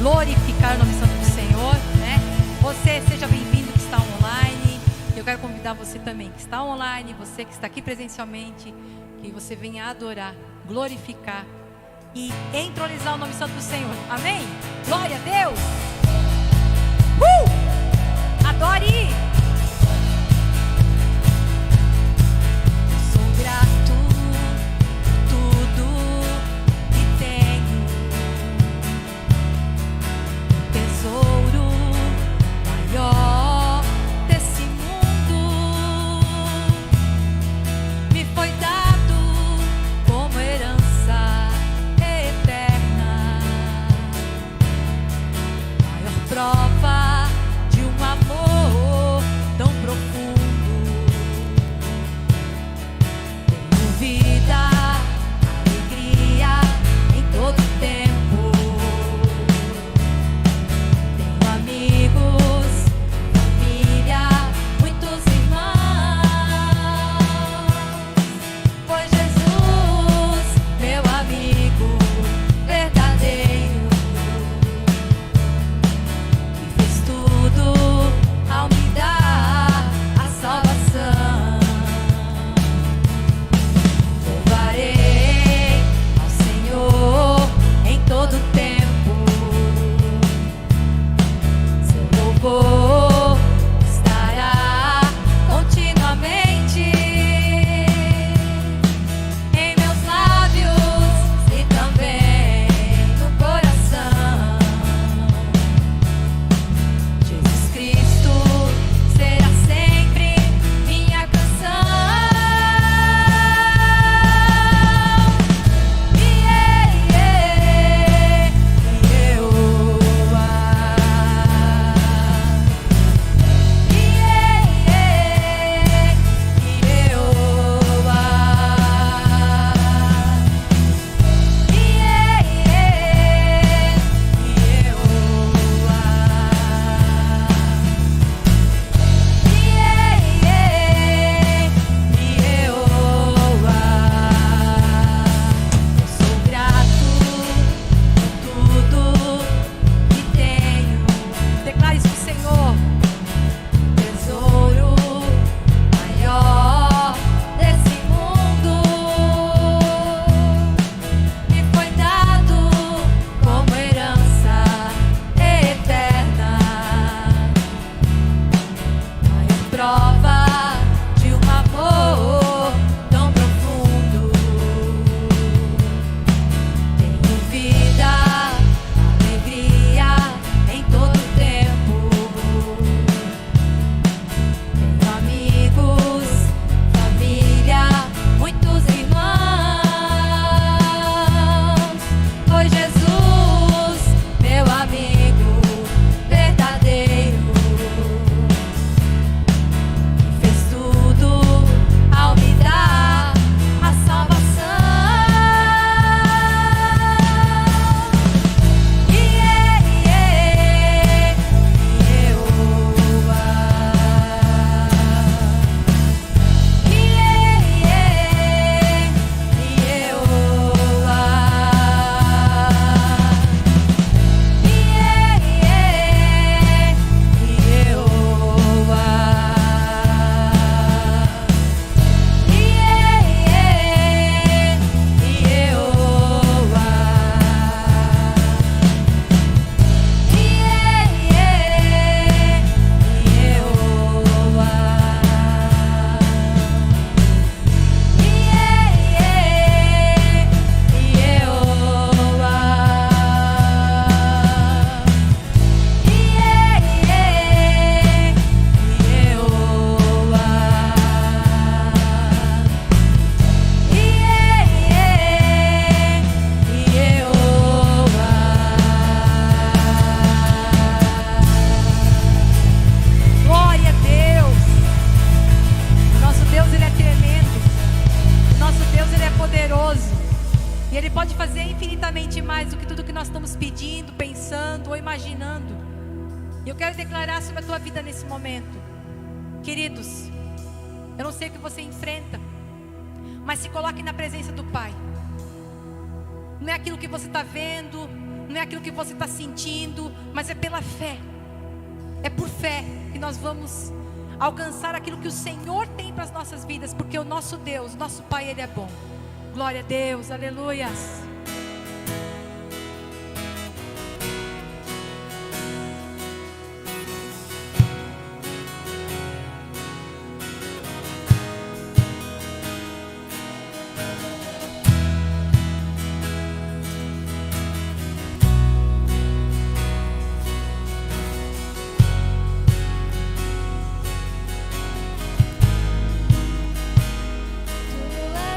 glorificar o nome santo do Senhor, né? Você seja bem-vindo que está online. Eu quero convidar você também que está online, você que está aqui presencialmente, que você venha adorar, glorificar e entronizar o nome santo do Senhor. Amém? Glória a Deus! Adore! Sou grato por tudo que tenho, tesouro maior desse mundo me foi dado como herança eterna, maior prova de um amor tão profundo. Tenho vida, alegria em todo tempo. Tenho amigos, família, muitos irmãos. Foi Jesus, meu amigo verdadeiro, que fez tudo ao me dar a salvação. Louvarei ao Senhor em todo tempo. Seu louvor estará continuamente em meus lábios e também no coração. Jesus Cristo será sempre minha canção. Sou grato por tudo que tenho. Declare isso pro Senhor. Tesouro maior desse mundo me foi dado como herança eterna, maior prova de um amor tão profundo. Tenho vida, alegria em todo tempo. Tenho amigos, família, muitos irmãos. Foi Jesus, meu amigo verdadeiro, que fez tudo ao me dar a salvação. Glória a Deus! Nosso Deus, Ele é tremendo. Nosso Deus, Ele é poderoso. E Ele pode fazer infinitamente mais do que tudo que nós estamos pedindo, pensando ou imaginando. E eu quero declarar sobre a tua vida nesse momento. Queridos, eu não sei o que você enfrenta, mas se coloque na presença do Pai. Não é aquilo que você está vendo, não é aquilo que você está sentindo, mas é pela fé. É por fé que nós vamos alcançar aquilo que o Senhor tem para as nossas vidas, porque o nosso Deus, nosso Pai, Ele é bom. Glória a Deus, aleluias. Tu estás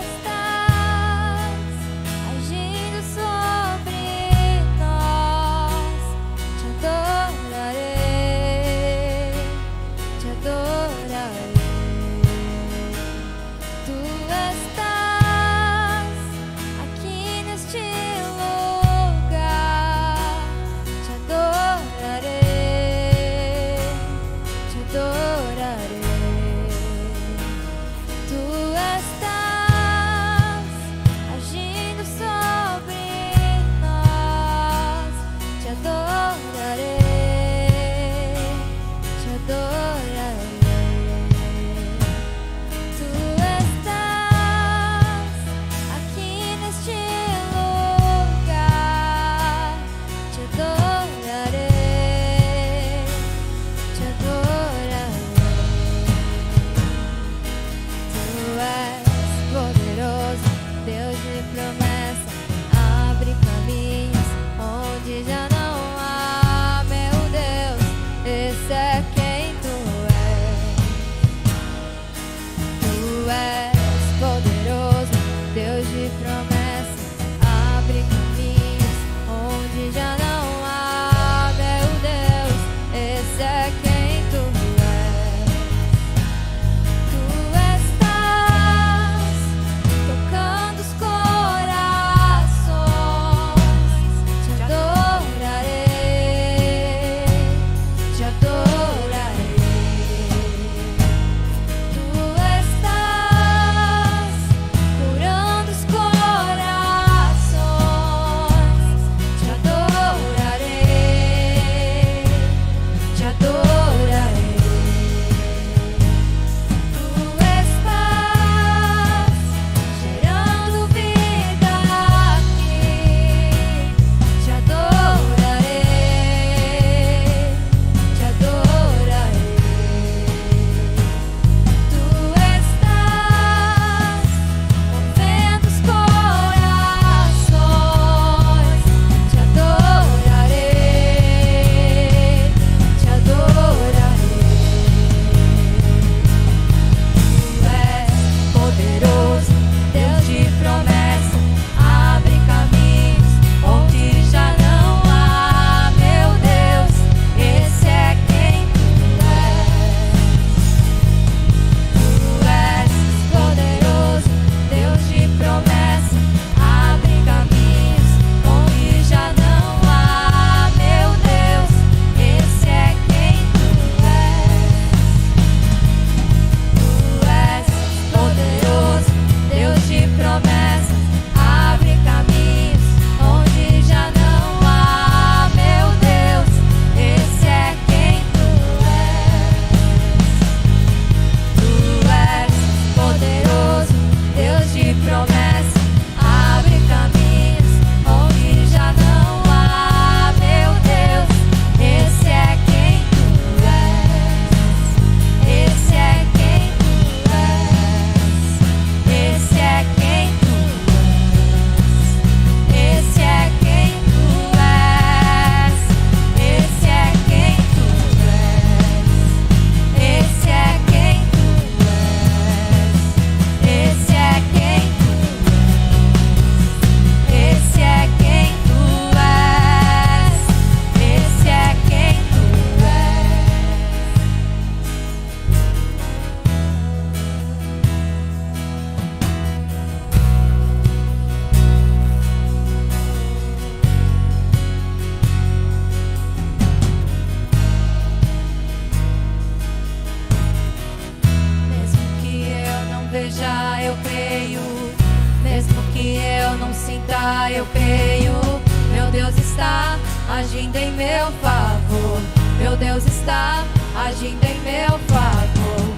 agindo em meu favor. Meu Deus está agindo em meu favor.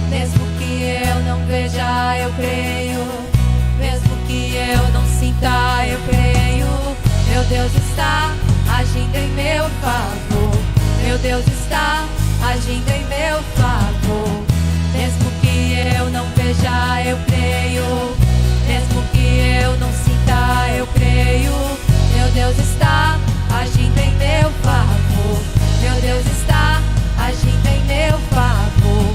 Mesmo que eu não veja, eu creio. Mesmo que eu não sinta, eu creio. Meu Deus está agindo em meu favor. Meu Deus está agindo em meu favor. Mesmo que eu não veja, eu creio. Mesmo que eu não sinta, eu creio. Meu Deus está agindo em meu favor. Meu Deus está agindo em meu favor.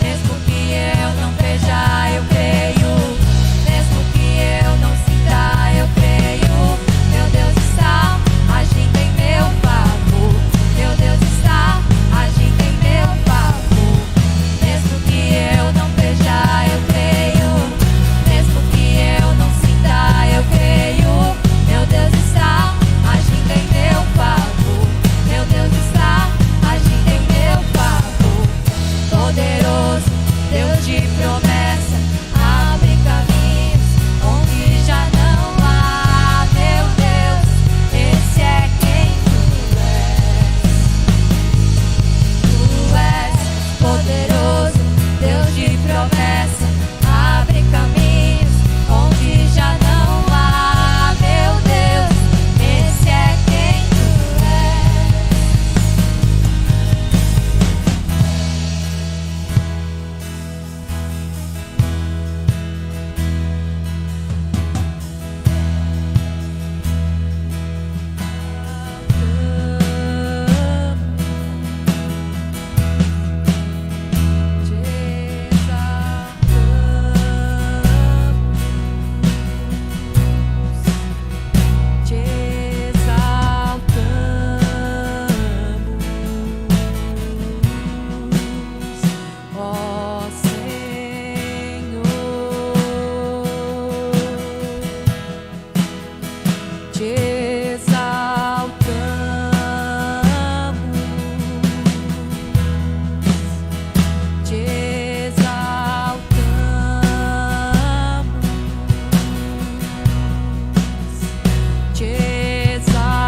Mesmo que eu não veja, eu creio. Mesmo que eu não sinta, eu creio. Meu Deus está agindo em meu favor. Meu Deus está agindo em meu favor. Mesmo que eu não veja, eu creio. Mesmo que eu não sinta, eu creio. Meu Deus está agindo em meu favor. Meu Deus está agindo em meu favor. Poderoso, Deus de promessa, abre caminhos onde já não há. Meu Deus, esse é quem tu és. Poderoso, Deus de promessa, abre caminhos onde já não há. Meu Deus, esse é quem tu és. Te exaltamos, ó Senhor. Te exaltamos, te exaltamos, te exaltamos,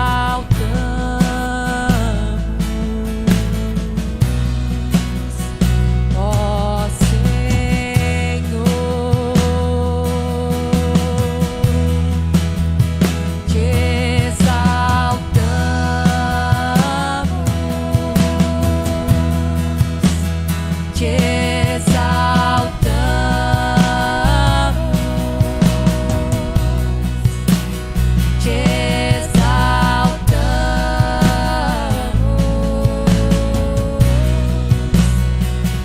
ó Senhor. Te exaltamos, te exaltamos, te exaltamos,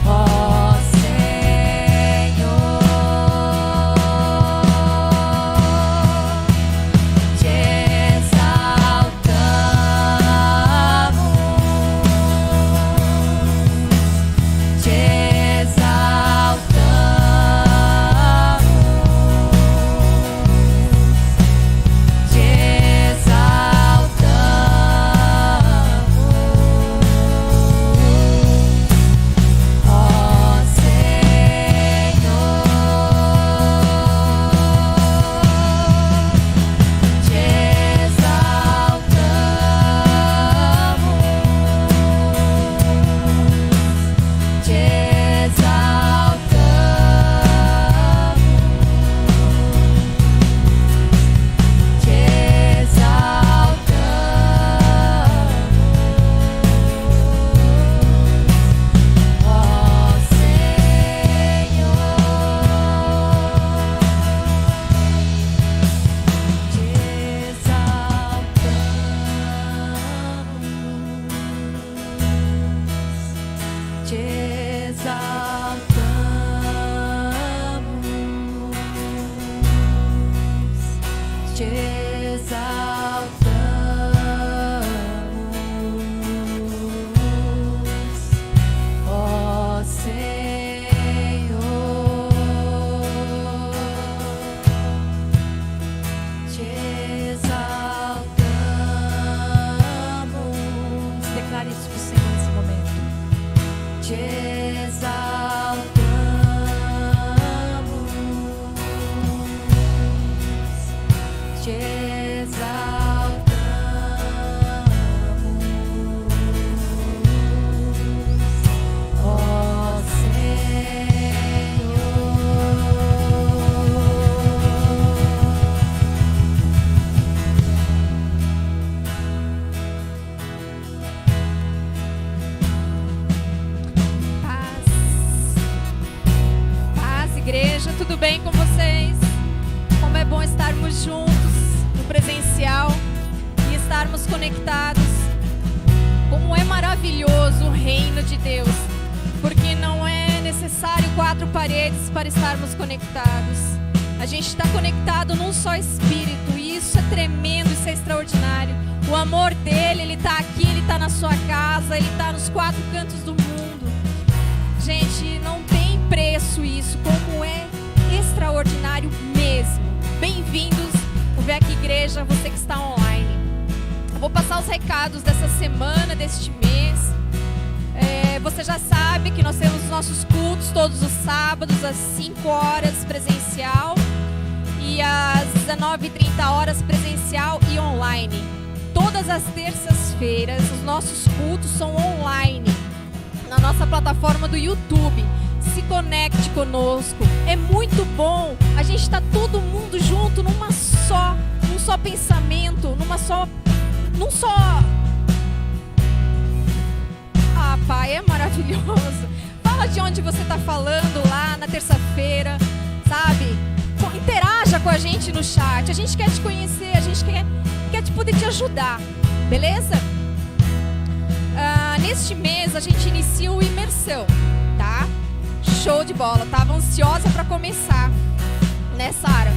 ó Senhor. Te exaltamos, te exaltamos, te exaltamos, ó Senhor. Te exaltamos, te exaltamos, te exaltamos, ó Senhor. Te exaltamos, te exaltamos, ó Senhor. Te exaltamos. Declare isso pro Senhor nesse momento. Te exaltamos, te exaltamos. igreja, tudo bem com vocês? Como é bom estarmos juntos no presencial e estarmos conectados. Como é maravilhoso o reino de Deus, porque não é necessário 4 paredes para estarmos conectados. A gente está conectado num só Espírito, e isso é tremendo, isso é extraordinário. O amor dele, ele está aqui, ele está na sua casa, ele está nos 4 cantos do mundo. Gente, não tem preço isso, como é extraordinário mesmo. Bem-vindos, o VEC Igreja, você que está online. Eu vou passar os recados dessa semana, deste mês. Você já sabe que nós temos os nossos cultos todos os sábados, às 5 horas presencial e às 19h30 presencial e online. Todas as terças-feiras, os nossos cultos são online, na nossa plataforma do YouTube. Se conecte conosco, é muito bom. A gente está todo mundo junto num só pensamento, num só... Ah, Pai, é maravilhoso. Fala de onde você está falando lá na terça-feira, sabe? Interaja com a gente no chat. A gente quer te conhecer, a gente quer poder te ajudar, beleza? Neste mês a gente inicia o Imersão, tá? Show de bola, tava ansiosa para começar, né, Sara?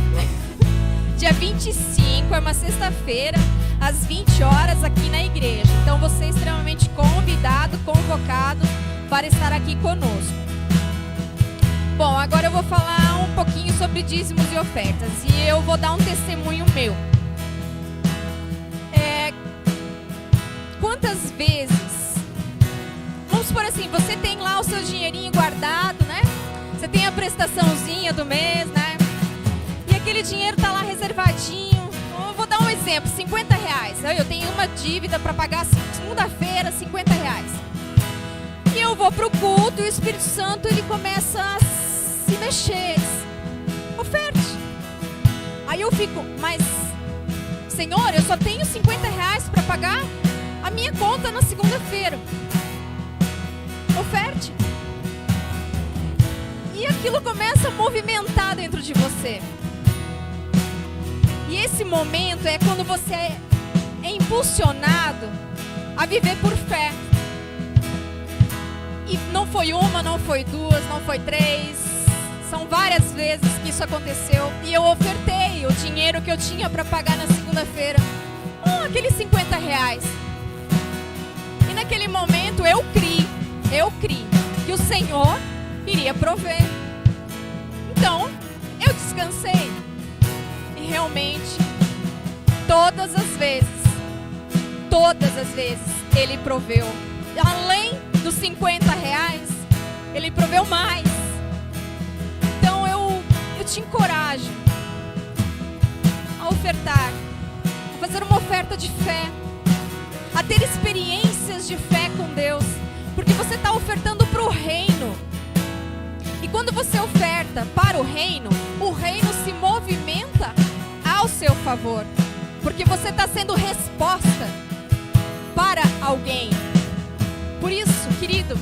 Dia 25 é uma sexta-feira, às 20 horas aqui na igreja. Então você é extremamente convidado, convocado para estar aqui conosco. Bom, agora eu vou falar um pouquinho sobre dízimos e ofertas. E eu vou dar um testemunho meu. Quantas vezes, vamos supor assim, você tem lá o seu dinheirinho guardado, né? Você tem a prestaçãozinha do mês, né? E aquele dinheiro tá lá reservadinho. Eu vou dar um exemplo, R$50. Eu tenho uma dívida para pagar segunda-feira, R$50. E eu vou pro culto e o Espírito Santo, ele começa a se mexer. Oferte. Aí eu fico, mas Senhor, eu só tenho R$50 para pagar a minha conta na segunda-feira. Oferte. E aquilo começa a movimentar dentro de você. E esse momento é quando você é impulsionado a viver por fé. E não foi uma, não foi duas, não foi 3. São várias vezes que isso aconteceu. E eu ofertei o dinheiro que eu tinha para pagar na segunda-feira. Aqueles R$50. E naquele momento eu criei que o Senhor iria prover. Então, eu descansei. E realmente, todas as vezes, Ele proveu. Além dos R$50, Ele proveu mais. Então, eu te encorajo a ofertar, a fazer uma oferta de fé, a ter experiências de fé com Deus, porque você está ofertando para o reino. E quando você oferta para o reino se movimenta ao seu favor, porque você está sendo resposta para alguém. Por isso, querido,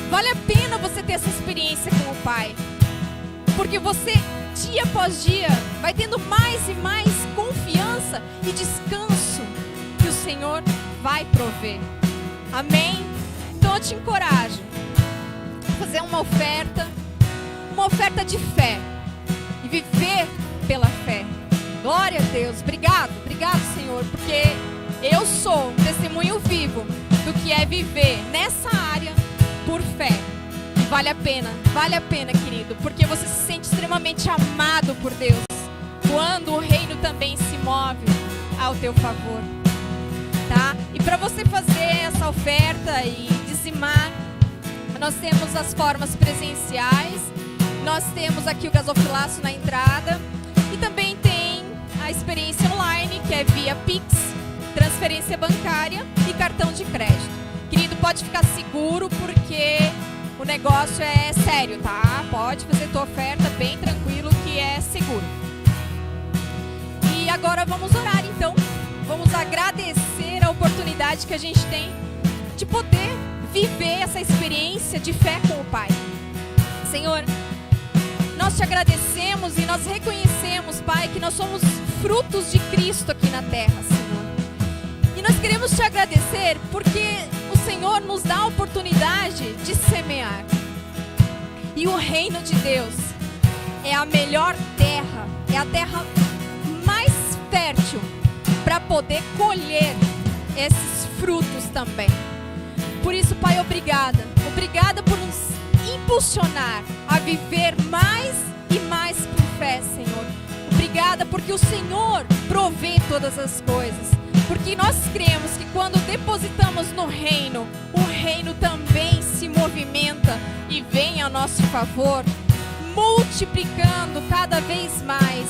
vale a pena você ter essa experiência com o Pai, porque você, dia após dia, vai tendo mais e mais confiança e descanso que o Senhor vai prover. Amém? Então eu te encorajo a fazer uma oferta de fé e viver pela fé. Glória a Deus. Obrigado, Senhor, porque eu sou um testemunho vivo do que é viver nessa área por fé. E vale a pena, querido, porque você se sente extremamente amado por Deus quando o reino também se move ao teu favor, tá? E para você fazer essa oferta e dizimar, nós temos as formas presenciais, nós temos aqui o gasofilaço na entrada e também tem a experiência online, que é via Pix, transferência bancária e cartão de crédito. Querido, pode ficar seguro porque o negócio é sério, tá? Pode fazer tua oferta bem tranquilo que é seguro. E agora vamos orar então. Vamos agradecer a oportunidade que a gente tem de poder viver essa experiência de fé com o Pai. Senhor, nós te agradecemos e nós reconhecemos, Pai, que nós somos frutos de Cristo aqui na terra, Senhor. E nós queremos te agradecer porque o Senhor nos dá a oportunidade de semear. E o reino de Deus é a melhor terra, é a terra mais fértil para poder colher esses frutos também. Por isso, Pai, obrigada. Obrigada por nos impulsionar a viver mais e mais por fé, Senhor. Obrigada porque o Senhor provê todas as coisas. Porque nós cremos que quando depositamos no reino, o reino também se movimenta e vem a nosso favor, multiplicando cada vez mais.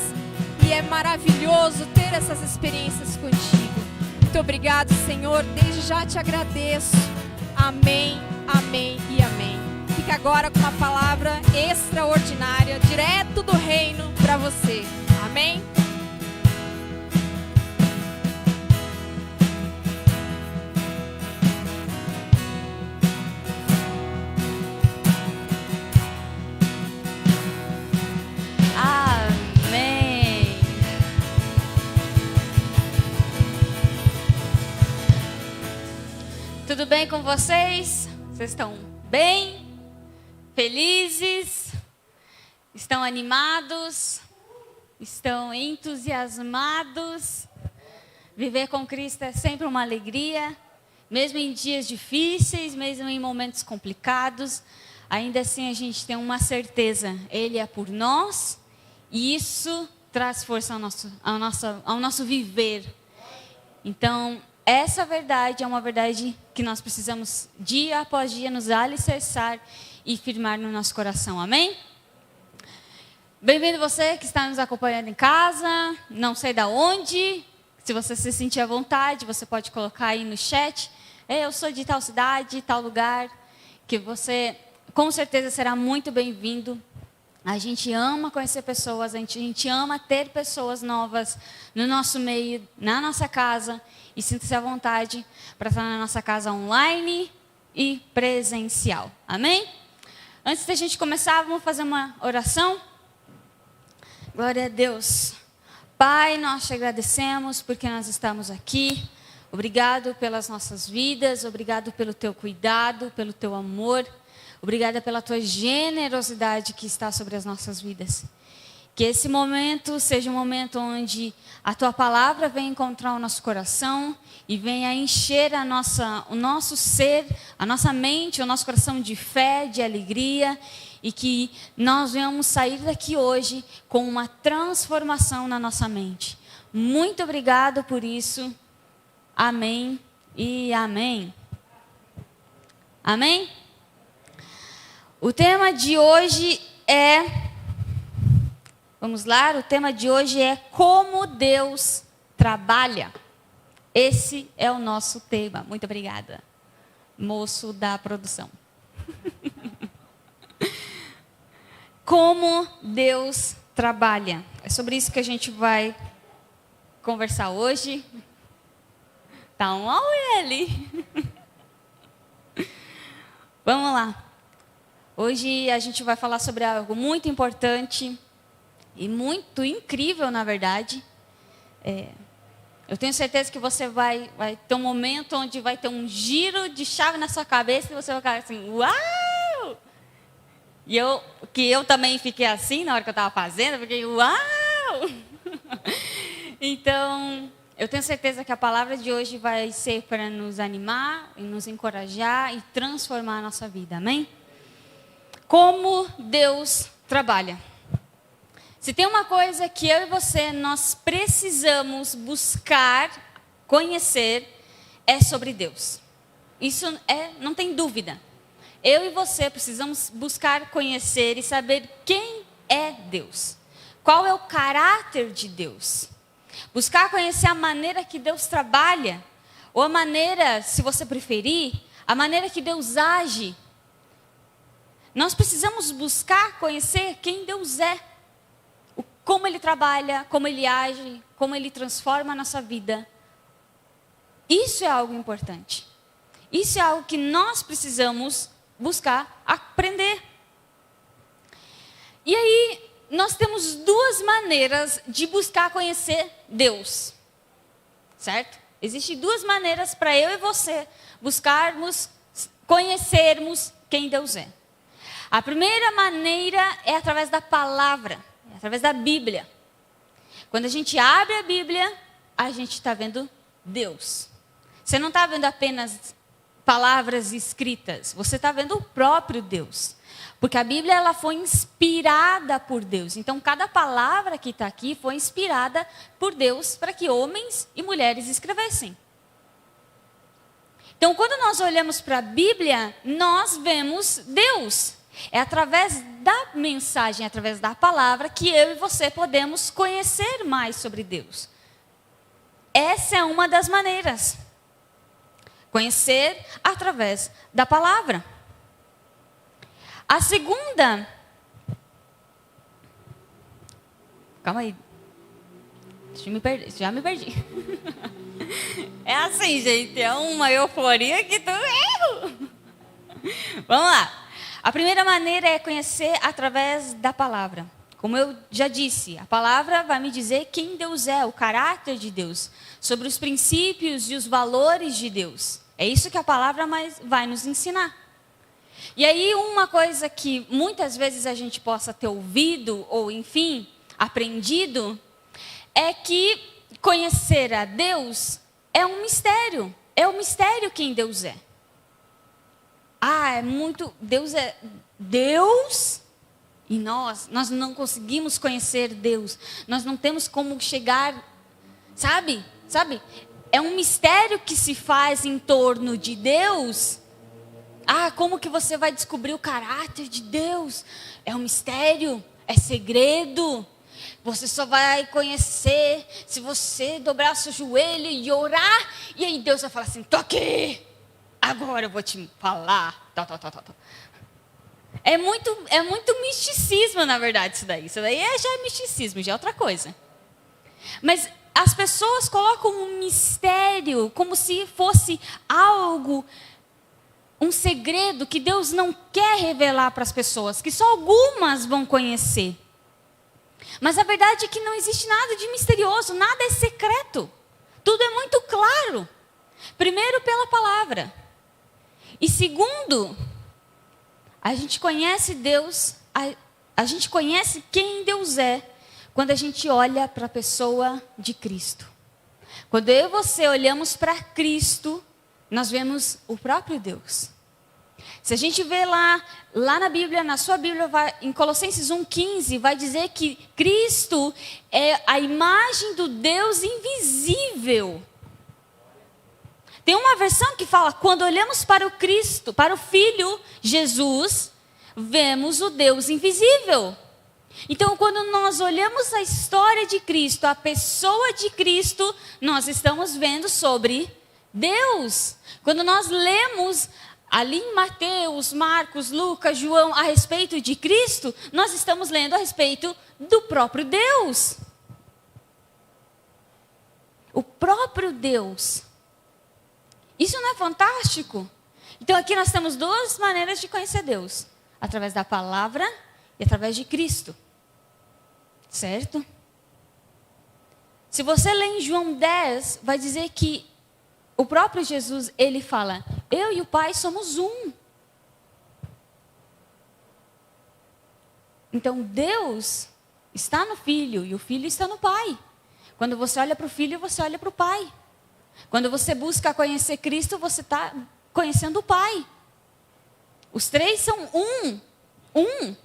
E é maravilhoso ter essas experiências contigo. Muito obrigado, Senhor. Desde já te agradeço. Amém, amém e amém. Fica agora com uma palavra extraordinária, direto do reino para você. Amém? Amém. Tudo bem com vocês? Vocês estão bem? Felizes? Estão animados? Estão entusiasmados? Viver com Cristo é sempre uma alegria, mesmo em dias difíceis, mesmo em momentos complicados. Ainda assim a gente tem uma certeza, Ele é por nós e isso traz força ao nosso viver. Então, essa verdade é uma verdade que nós precisamos dia após dia nos alicerçar e firmar no nosso coração, amém? Bem-vindo você que está nos acompanhando em casa, não sei da onde, se você se sentir à vontade, você pode colocar aí no chat, eu sou de tal cidade, tal lugar, que você com certeza será muito bem-vindo. A gente ama conhecer pessoas, a gente ama ter pessoas novas no nosso meio, na nossa casa, e sinta-se à vontade para estar na nossa casa online e presencial, amém? Antes da gente começar, vamos fazer uma oração? Glória a Deus. Pai, nós te agradecemos porque nós estamos aqui. Obrigado pelas nossas vidas, obrigado pelo teu cuidado, pelo teu amor. Obrigada pela tua generosidade que está sobre as nossas vidas. Que esse momento seja um momento onde a tua palavra venha encontrar o nosso coração e venha encher o nosso ser, a nossa mente, o nosso coração de fé, de alegria, e que nós venhamos sair daqui hoje com uma transformação na nossa mente. Muito obrigado por isso. Amém e amém. Amém? O tema de hoje é... Vamos lá, o tema de hoje é como Deus trabalha. Esse é o nosso tema. Muito obrigada, moço da produção. Como Deus trabalha. É sobre isso que a gente vai conversar hoje. Tá um ao ele. Vamos lá. Hoje a gente vai falar sobre algo muito importante e muito incrível, na verdade. Eu tenho certeza que você vai ter um momento onde vai ter um giro de chave na sua cabeça e você vai ficar assim, uau! E eu também fiquei assim na hora que eu estava fazendo, eu fiquei, uau! Então, eu tenho certeza que a palavra de hoje vai ser para nos animar, e nos encorajar e transformar a nossa vida, amém? Como Deus trabalha. Se tem uma coisa que eu e você, nós precisamos buscar, conhecer, é sobre Deus. Isso não tem dúvida. Eu e você precisamos buscar, conhecer e saber quem é Deus. Qual é o caráter de Deus. Buscar conhecer a maneira que Deus trabalha. Ou a maneira, se você preferir, a maneira que Deus age. Nós precisamos buscar conhecer quem Deus é. Como Ele trabalha, como Ele age, como Ele transforma a nossa vida. Isso é algo importante. Isso é algo que nós precisamos buscar aprender. E aí, nós temos duas maneiras de buscar conhecer Deus. Certo? Existem duas maneiras para eu e você buscarmos, conhecermos quem Deus é. A primeira maneira é através da palavra, é através da Bíblia. Quando a gente abre a Bíblia, a gente está vendo Deus. Você não está vendo apenas palavras escritas, você está vendo o próprio Deus. Porque a Bíblia ela foi inspirada por Deus. Então, cada palavra que está aqui foi inspirada por Deus para que homens e mulheres escrevessem. Então, quando nós olhamos para a Bíblia, nós vemos Deus. É através da mensagem, através da palavra, que eu e você podemos conhecer mais sobre Deus. Essa é uma das maneiras. Conhecer através da palavra. A segunda... Calma aí. Já me perdi. É assim, gente. É uma euforia que tu... Vamos lá. A primeira maneira é conhecer através da palavra. Como eu já disse, a palavra vai me dizer quem Deus é, o caráter de Deus, sobre os princípios e os valores de Deus. É isso que a palavra vai nos ensinar. E aí uma coisa que muitas vezes a gente possa ter ouvido, ou enfim, aprendido, é que conhecer a Deus é um mistério. É um mistério quem Deus é. É muito... Deus é Deus e nós não conseguimos conhecer Deus. Nós não temos como chegar, sabe? É um mistério que se faz em torno de Deus. Como que você vai descobrir o caráter de Deus? É um mistério, é segredo. Você só vai conhecer se você dobrar seu joelho e orar. E aí Deus vai falar assim, tô aqui. Agora eu vou te falar. É muito misticismo, na verdade, isso daí. Isso daí já é misticismo, já é outra coisa. Mas as pessoas colocam um mistério como se fosse algo, um segredo que Deus não quer revelar para as pessoas, que só algumas vão conhecer. Mas a verdade é que não existe nada de misterioso, nada é secreto. Tudo é muito claro. Primeiro, pela palavra. E segundo, a gente conhece Deus, a gente conhece quem Deus é, quando a gente olha para a pessoa de Cristo. Quando eu e você olhamos para Cristo, nós vemos o próprio Deus. Se a gente vê lá na Bíblia, na sua Bíblia, em Colossenses 1,15, vai dizer que Cristo é a imagem do Deus invisível. Tem uma versão que fala, quando olhamos para o Cristo, para o Filho Jesus, vemos o Deus invisível. Então, quando nós olhamos a história de Cristo, a pessoa de Cristo, nós estamos vendo sobre Deus. Quando nós lemos ali em Mateus, Marcos, Lucas, João, a respeito de Cristo, nós estamos lendo a respeito do próprio Deus. O próprio Deus. Isso não é fantástico? Então aqui nós temos duas maneiras de conhecer Deus. Através da palavra e através de Cristo. Certo? Se você ler em João 10, vai dizer que o próprio Jesus, ele fala, eu e o Pai somos um. Então Deus está no Filho e o Filho está no Pai. Quando você olha para o Filho, você olha para o Pai. Quando você busca conhecer Cristo, você está conhecendo o Pai. Os três são um.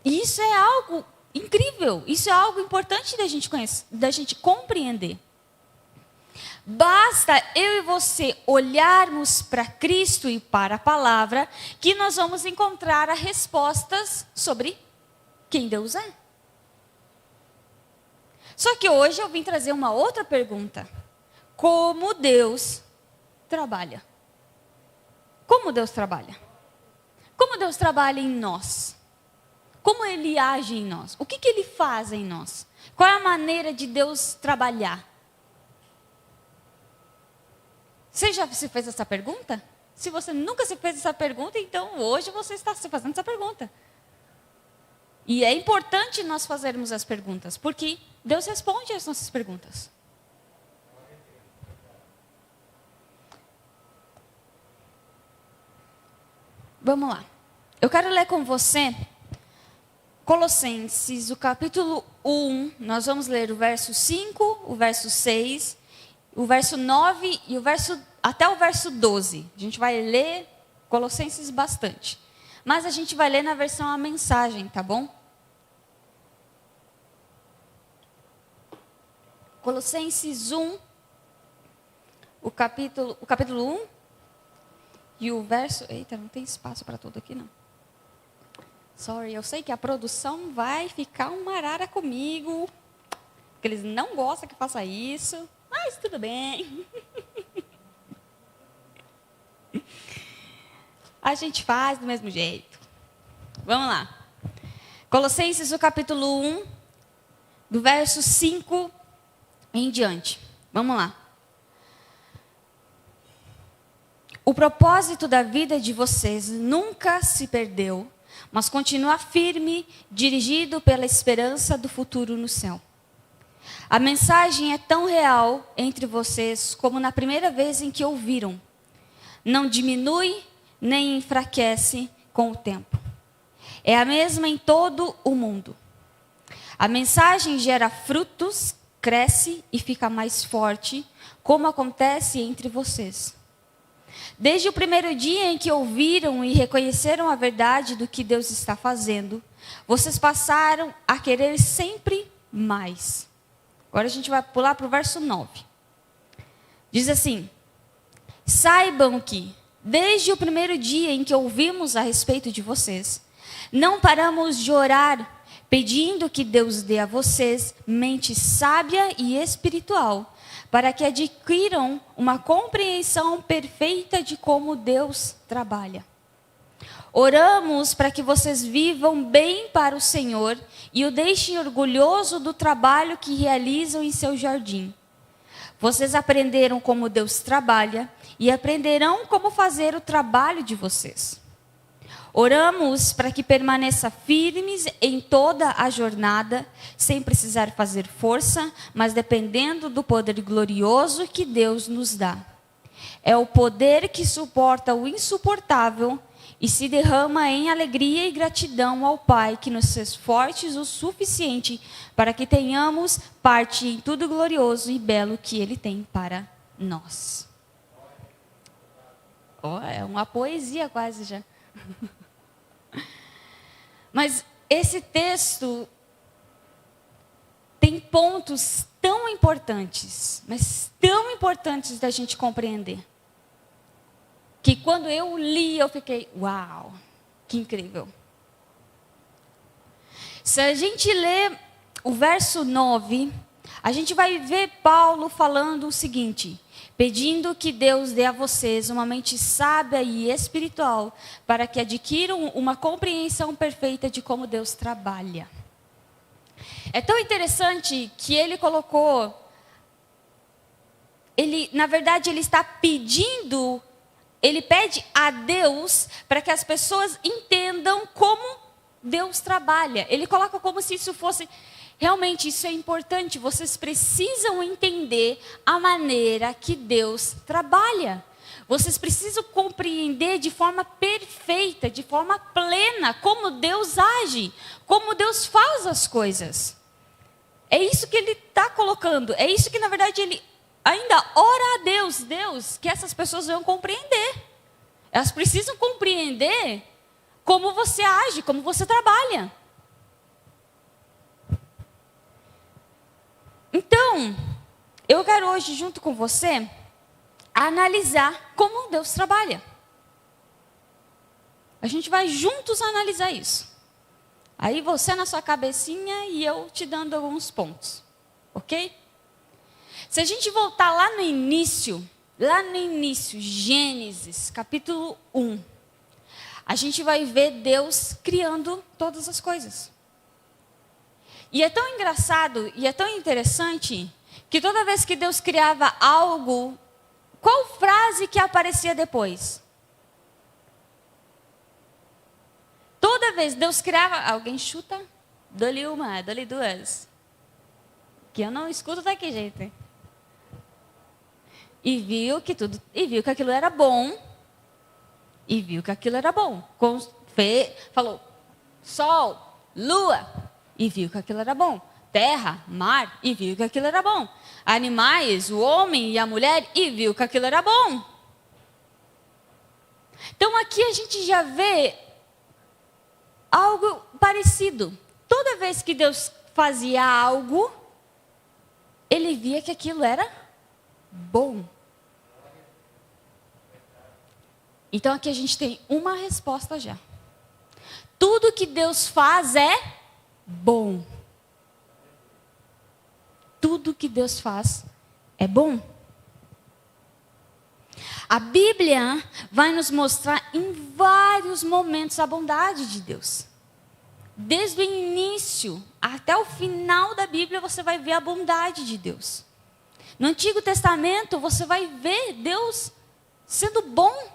E isso é algo incrível. Isso é algo importante da gente conhecer, da gente compreender. Basta eu e você olharmos para Cristo e para a palavra que nós vamos encontrar as respostas sobre quem Deus é. Só que hoje eu vim trazer uma outra pergunta. Como Deus trabalha? Como Deus trabalha? Como Deus trabalha em nós? Como Ele age em nós? O que Ele faz em nós? Qual é a maneira de Deus trabalhar? Você já se fez essa pergunta? Se você nunca se fez essa pergunta, então hoje você está se fazendo essa pergunta. E é importante nós fazermos as perguntas, porque Deus responde às nossas perguntas. Vamos lá. Eu quero ler com você Colossenses, o capítulo 1. Nós vamos ler o verso 5, o verso 6, o verso 9 e até o verso 12. A gente vai ler Colossenses bastante. Mas a gente vai ler na versão A Mensagem, tá bom? Colossenses 1, o capítulo 1 e o verso... Eita, não tem espaço para tudo aqui, não. Sorry, eu sei que a produção vai ficar uma arara comigo, porque eles não gostam que eu faça isso, mas tudo bem. A gente faz do mesmo jeito. Vamos lá. Colossenses, o capítulo 1, do verso 5 em diante. Vamos lá. O propósito da vida de vocês nunca se perdeu, mas continua firme, dirigido pela esperança do futuro no céu. A mensagem é tão real entre vocês como na primeira vez em que ouviram. Não diminui nem enfraquece com o tempo. É a mesma em todo o mundo. A mensagem gera frutos, cresce e fica mais forte, como acontece entre vocês. Desde o primeiro dia em que ouviram e reconheceram a verdade do que Deus está fazendo, vocês passaram a querer sempre mais. Agora a gente vai pular para o verso 9. Diz assim: saibam que, desde o primeiro dia em que ouvimos a respeito de vocês, não paramos de orar, pedindo que Deus dê a vocês mente sábia e espiritual, para que adquiram uma compreensão perfeita de como Deus trabalha. Oramos para que vocês vivam bem para o Senhor e o deixem orgulhoso do trabalho que realizam em seu jardim. Vocês aprenderam como Deus trabalha e aprenderão como fazer o trabalho de vocês. Oramos para que permaneçam firmes em toda a jornada, sem precisar fazer força, mas dependendo do poder glorioso que Deus nos dá. É o poder que suporta o insuportável e se derrama em alegria e gratidão ao Pai, que nos fez fortes o suficiente para que tenhamos parte em tudo glorioso e belo que Ele tem para nós. Oh, é uma poesia quase já. Mas esse texto tem pontos tão importantes, mas tão importantes da gente compreender, que quando eu li, eu fiquei, uau, que incrível. Se a gente ler o verso 9, a gente vai ver Paulo falando o seguinte: pedindo que Deus dê a vocês uma mente sábia e espiritual, para que adquiram uma compreensão perfeita de como Deus trabalha. É tão interessante que ele colocou, na verdade, ele está pedindo, ele pede a Deus para que as pessoas entendam como Deus trabalha. Ele coloca como se isso fosse... Realmente, isso é importante. Vocês precisam entender a maneira que Deus trabalha. Vocês precisam compreender de forma perfeita, de forma plena, como Deus age, como Deus faz as coisas. É isso que ele está colocando. É isso que, na verdade, ele ainda ora a Deus. Deus, que essas pessoas vão compreender. Elas precisam compreender como você age, como você trabalha. Então, eu quero hoje, junto com você, analisar como Deus trabalha. A gente vai juntos analisar isso. Aí você na sua cabecinha e eu te dando alguns pontos. Ok? Se a gente voltar lá no início, Gênesis, capítulo 1, a gente vai ver Deus criando todas as coisas. E é tão engraçado e é tão interessante que toda vez que Deus criava algo, qual frase que aparecia depois? Toda vez Deus criava... Alguém chuta? dou-lhe uma, dou-lhe duas. Que eu não escuto daqui, gente. E viu que aquilo era bom. Falou, sol, lua. E viu que aquilo era bom. Terra, mar. E viu que aquilo era bom. Animais, o homem e a mulher. E viu que aquilo era bom. Então aqui a gente já vê algo parecido. Toda vez que Deus fazia algo, ele via que aquilo era bom. Então aqui a gente tem uma resposta já. Tudo que Deus faz é bom. Tudo que Deus faz é bom. A Bíblia vai nos mostrar em vários momentos a bondade de Deus. Desde o início até o final da Bíblia você vai ver a bondade de Deus. No Antigo Testamento você vai ver Deus sendo bom.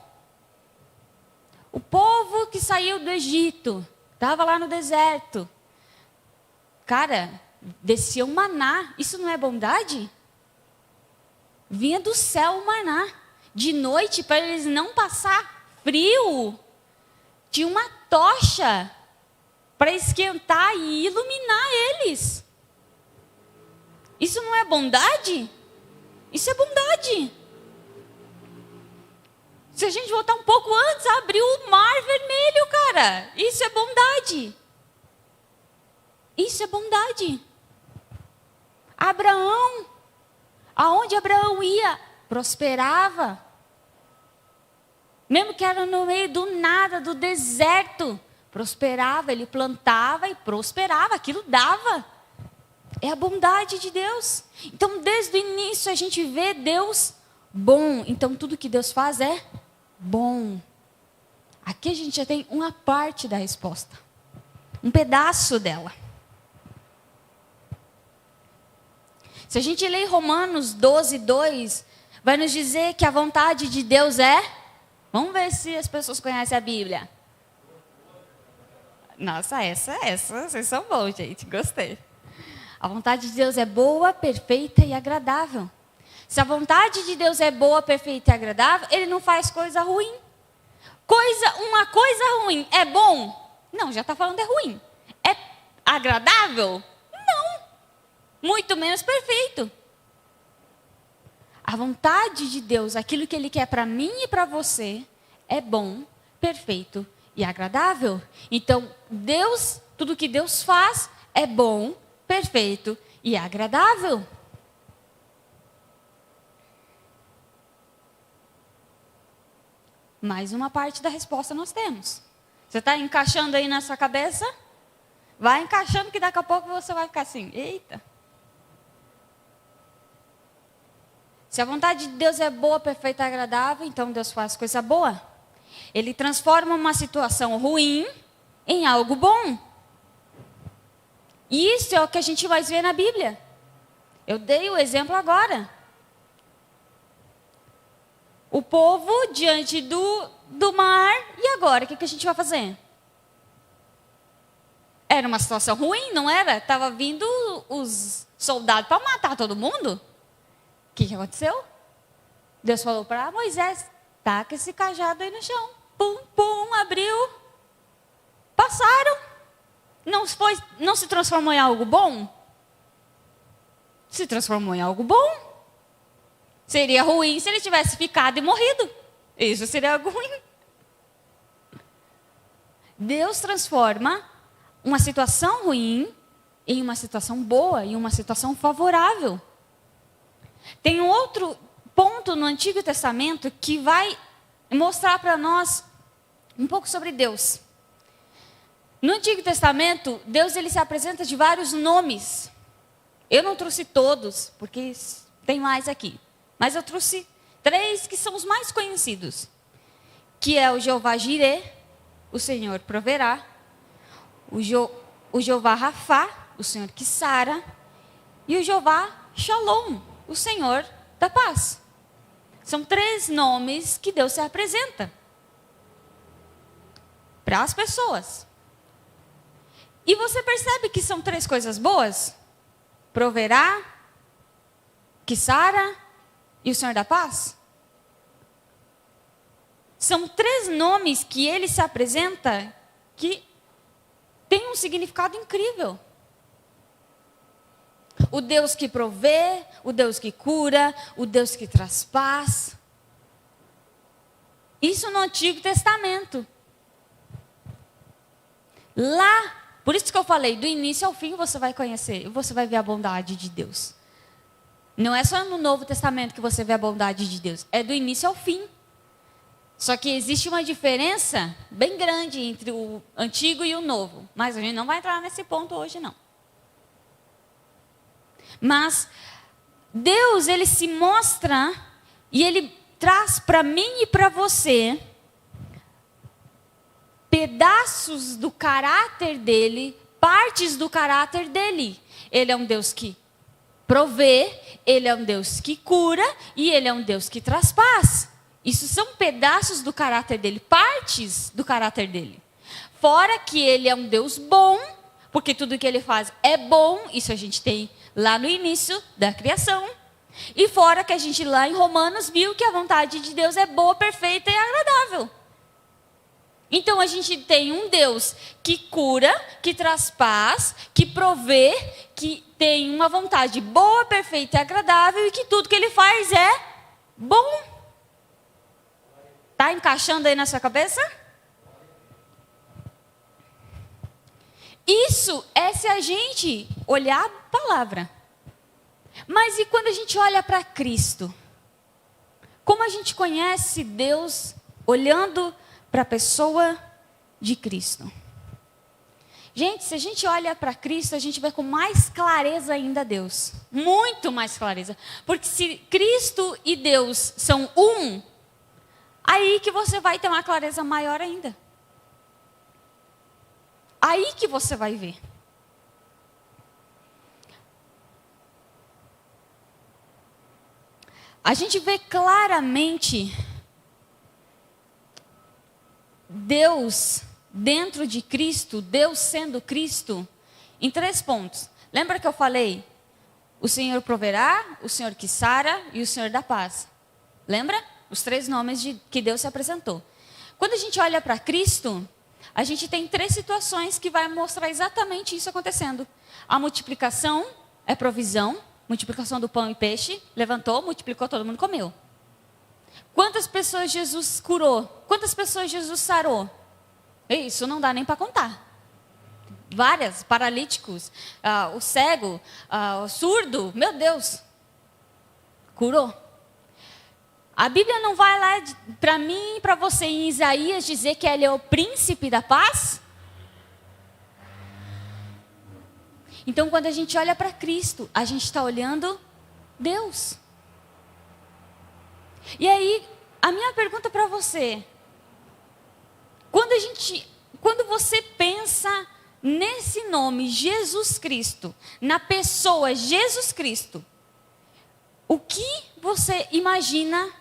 O povo que saiu do Egito, estava lá no deserto. Cara, descia um maná. Isso não é bondade? Vinha do céu o maná. De noite, para eles não passar frio, tinha uma tocha para esquentar e iluminar eles. Isso não é bondade? Isso é bondade. Se a gente voltar um pouco antes, abriu o mar vermelho, cara. Isso é bondade. Isso é bondade. Abraão, aonde Abraão ia, prosperava. Mesmo que era no meio do nada, do deserto, prosperava, ele plantava e prosperava, aquilo dava. É a bondade de Deus. Então, desde o início a gente vê Deus bom. Então, tudo que Deus faz é bom. Aqui a gente já tem uma parte da resposta. Um pedaço dela. Se a gente ler Romanos 12:2, vai nos dizer que a vontade de Deus é... Vamos ver se as pessoas conhecem a Bíblia. Nossa, essa, vocês são bons, gente. Gostei. A vontade de Deus é boa, perfeita e agradável. Se a vontade de Deus é boa, perfeita e agradável, Ele não faz coisa ruim. Uma coisa ruim é bom? Não, já está falando é ruim. É agradável? Não. Muito menos perfeito. A vontade de Deus, aquilo que Ele quer para mim e para você, é bom, perfeito e agradável. Então, Deus, tudo que Deus faz é bom, perfeito e agradável. Mais uma parte da resposta nós temos. Você está encaixando aí na sua cabeça? Vai encaixando que daqui a pouco você vai ficar assim, eita. Se a vontade de Deus é boa, perfeita e agradável, então Deus faz coisa boa. Ele transforma uma situação ruim em algo bom. E isso é o que a gente vai ver na Bíblia. Eu dei o exemplo agora. O povo diante do mar, e agora? O que a gente vai fazer? Era uma situação ruim, não era? Estava vindo os soldados para matar todo mundo. O que aconteceu? Deus falou para Moisés, taca esse cajado aí no chão. Pum, pum, abriu. Passaram. Não se transformou em algo bom? Se transformou em algo bom. Seria ruim se ele tivesse ficado e morrido. Isso seria algo ruim. Deus transforma uma situação ruim em uma situação boa, em uma situação favorável. Tem um outro ponto no Antigo Testamento que vai mostrar para nós um pouco sobre Deus. No Antigo Testamento, Deus ele se apresenta de vários nomes. Eu não trouxe todos, porque tem mais aqui. Mas eu trouxe 3 que são os mais conhecidos. Que é o Jeová Jireh, o Senhor proverá. O Jeová Rafá, o Senhor que sara. E o Jeová Shalom, o Senhor da paz. São 3 nomes que Deus se apresenta para as pessoas. E você percebe que são 3 coisas boas? Proverá, Ki-Sara e o Senhor da Paz? São 3 nomes que ele se apresenta que têm um significado incrível. O Deus que provê, o Deus que cura, o Deus que traz paz. Isso no Antigo Testamento. Lá, por isso que eu falei, do início ao fim você vai conhecer, você vai ver a bondade de Deus. Não é só no Novo Testamento que você vê a bondade de Deus, é do início ao fim. Só que existe uma diferença bem grande entre o Antigo e o Novo. Mas a gente não vai entrar nesse ponto hoje, não. Mas Deus, ele se mostra e ele traz para mim e para você pedaços do caráter dele, partes do caráter dele. Ele é um Deus que provê, ele é um Deus que cura e ele é um Deus que traz paz. Isso são pedaços do caráter dele, partes do caráter dele. Fora que ele é um Deus bom, porque tudo que ele faz é bom, isso a gente tem lá no início da criação. E fora que a gente lá em Romanos viu que a vontade de Deus é boa, perfeita e agradável. Então a gente tem um Deus que cura, que traz paz, que provê, que tem uma vontade boa, perfeita e agradável e que tudo que ele faz é bom. Está encaixando aí na sua cabeça? Isso é se a gente olhar a palavra. Mas e quando a gente olha para Cristo? Como a gente conhece Deus olhando para a pessoa de Cristo? Gente, se a gente olha para Cristo, a gente vê com mais clareza ainda Deus. Muito mais clareza. Porque se Cristo e Deus são um, aí que você vai ter uma clareza maior ainda. Aí que você vai ver. A gente vê claramente Deus dentro de Cristo, Deus sendo Cristo, em 3 pontos. Lembra que eu falei? O Senhor proverá, o Senhor que sara e o Senhor da paz. Lembra? Os 3 nomes que Deus se apresentou. Quando a gente olha para Cristo, a gente tem 3 situações que vai mostrar exatamente isso acontecendo. A multiplicação é provisão, multiplicação do pão e peixe, levantou, multiplicou, todo mundo comeu. Quantas pessoas Jesus curou? Quantas pessoas Jesus sarou? Isso não dá nem para contar. Várias, paralíticos, o cego, o surdo, meu Deus, curou. A Bíblia não vai lá para mim e para você em Isaías dizer que ele é o príncipe da paz? Então, quando a gente olha para Cristo, a gente está olhando Deus. E aí, a minha pergunta para você, quando você pensa nesse nome, Jesus Cristo, na pessoa Jesus Cristo, o que você imagina?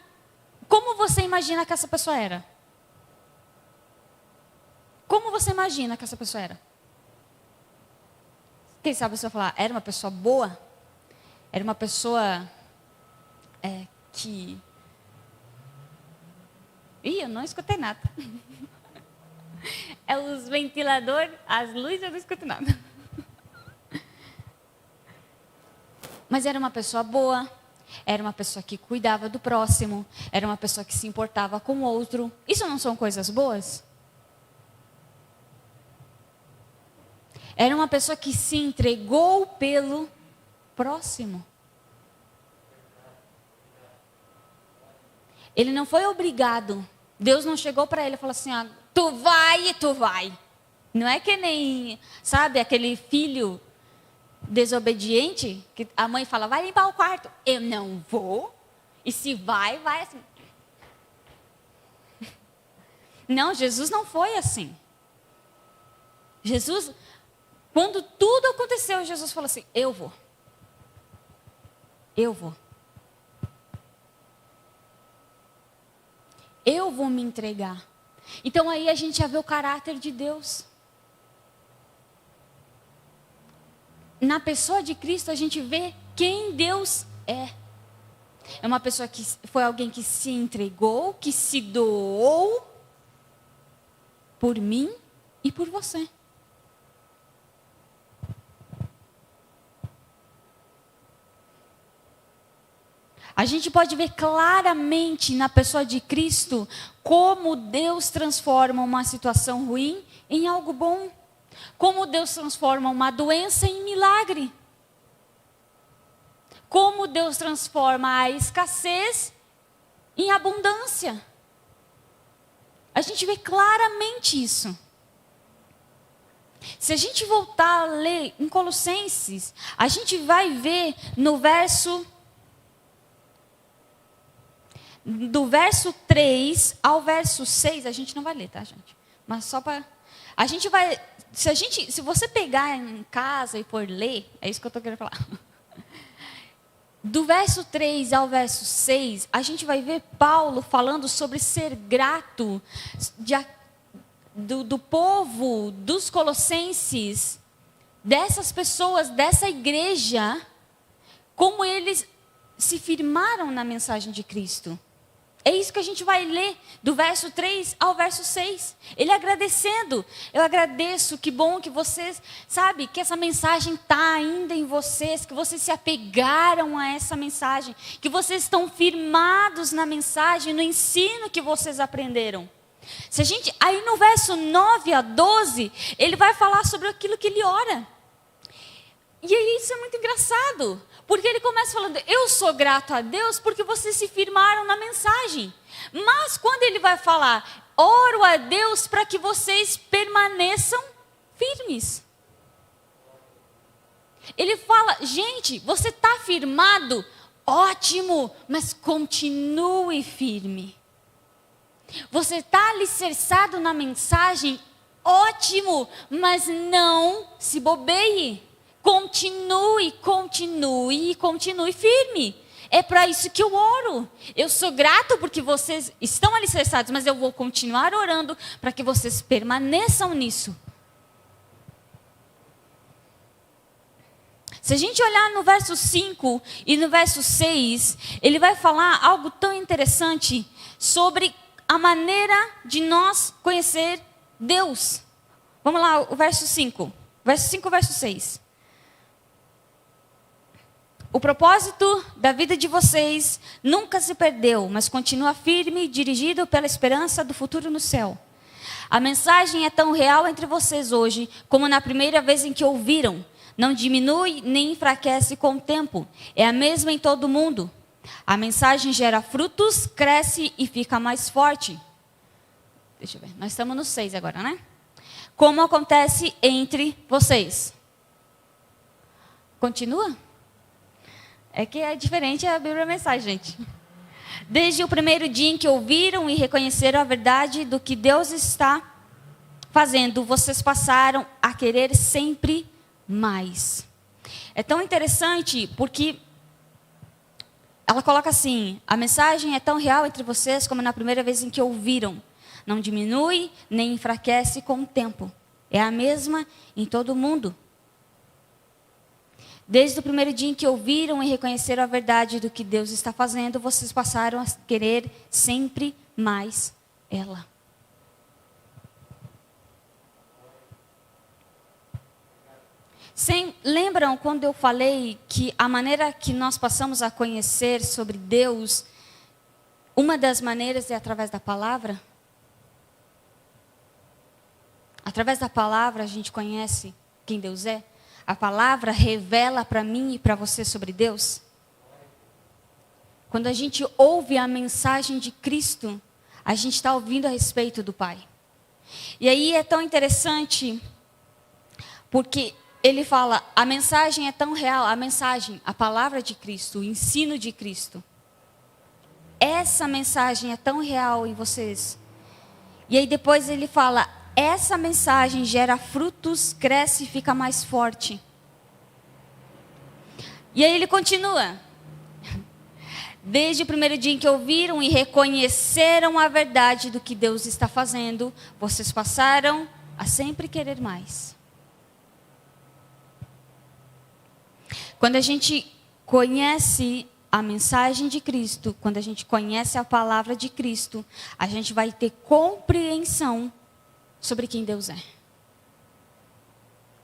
Como você imagina que essa pessoa era? Como você imagina que essa pessoa era? Quem sabe você vai falar, era uma pessoa boa? Era uma pessoa que... Ih, eu não escutei nada. É os ventiladores, as luzes, eu não escuto nada. Mas era uma pessoa boa. Era uma pessoa que cuidava do próximo. Era uma pessoa que se importava com o outro. Isso não são coisas boas? Era uma pessoa que se entregou pelo próximo. Ele não foi obrigado. Deus não chegou para ele e falou assim, tu vai e tu vai. Não é que nem, sabe, aquele filho desobediente, que a mãe fala, vai limpar o quarto. Eu não vou. E se vai, vai assim. Não, Jesus não foi assim. Jesus, quando tudo aconteceu, Jesus falou assim, eu vou. Eu vou. Eu vou me entregar. Então aí a gente já vê o caráter de Deus. na pessoa de Cristo a gente vê quem Deus é. É uma pessoa que foi alguém que se entregou, que se doou por mim e por você. A gente pode ver claramente na pessoa de Cristo como Deus transforma uma situação ruim em algo bom. Como Deus transforma uma doença em milagre. Como Deus transforma a escassez em abundância. A gente vê claramente isso. Se a gente voltar a ler em Colossenses, a gente vai ver no do verso 3 ao verso 6, a gente não vai ler, tá, gente? Mas só para... A gente vai... Se você pegar em casa e for ler, é isso que eu estou querendo falar. Do verso 3 ao verso 6, a gente vai ver Paulo falando sobre ser grato do povo, dos colossenses, dessas pessoas, dessa igreja, como eles se firmaram na mensagem de Cristo. É isso que a gente vai ler do verso 3 ao verso 6. Ele agradecendo. Eu agradeço, que bom que vocês, sabe, que essa mensagem está ainda em vocês, que vocês se apegaram a essa mensagem, que vocês estão firmados na mensagem, no ensino que vocês aprenderam. Aí no verso 9 a 12, ele vai falar sobre aquilo que ele ora. E aí isso é muito engraçado, porque ele começa falando, eu sou grato a Deus porque vocês se firmaram na mensagem. Mas quando ele vai falar, oro a Deus para que vocês permaneçam firmes. Ele fala, gente, você está firmado? Ótimo, mas continue firme. Você está alicerçado na mensagem? Ótimo, mas não se bobeie. Continue firme. É para isso que eu oro. Eu sou grato porque vocês estão alicerçados, mas eu vou continuar orando para que vocês permaneçam nisso. Se a gente olhar no verso 5 e no verso 6, ele vai falar algo tão interessante sobre a maneira de nós conhecer Deus. Vamos lá, o verso 5. Verso 5, verso 6. O propósito da vida de vocês nunca se perdeu, mas continua firme, dirigido pela esperança do futuro no céu. A mensagem é tão real entre vocês hoje, como na primeira vez em que ouviram. Não diminui nem enfraquece com o tempo. É a mesma em todo mundo. A mensagem gera frutos, cresce e fica mais forte. Deixa eu ver, nós estamos no 6 agora, né? Como acontece entre vocês. Continua? É que é diferente a Bíblia Mensagem, gente. Desde o primeiro dia em que ouviram e reconheceram a verdade do que Deus está fazendo, vocês passaram a querer sempre mais. É tão interessante porque ela coloca assim, a mensagem é tão real entre vocês como na primeira vez em que ouviram. Não diminui nem enfraquece com o tempo. É a mesma em todo mundo. Desde o primeiro dia em que ouviram e reconheceram a verdade do que Deus está fazendo, vocês passaram a querer sempre mais ela. Lembram quando eu falei que a maneira que nós passamos a conhecer sobre Deus, uma das maneiras é através da palavra? Através da palavra a gente conhece quem Deus é? A palavra revela para mim e para você sobre Deus? Quando a gente ouve a mensagem de Cristo, a gente está ouvindo a respeito do Pai. E aí é tão interessante, porque ele fala, a mensagem é tão real, a palavra de Cristo, o ensino de Cristo. Essa mensagem é tão real em vocês. E aí depois ele fala, essa mensagem gera frutos, cresce e fica mais forte. E aí ele continua. Desde o primeiro dia em que ouviram e reconheceram a verdade do que Deus está fazendo, vocês passaram a sempre querer mais. Quando a gente conhece a mensagem de Cristo, quando a gente conhece a palavra de Cristo, a gente vai ter compreensão sobre quem Deus é.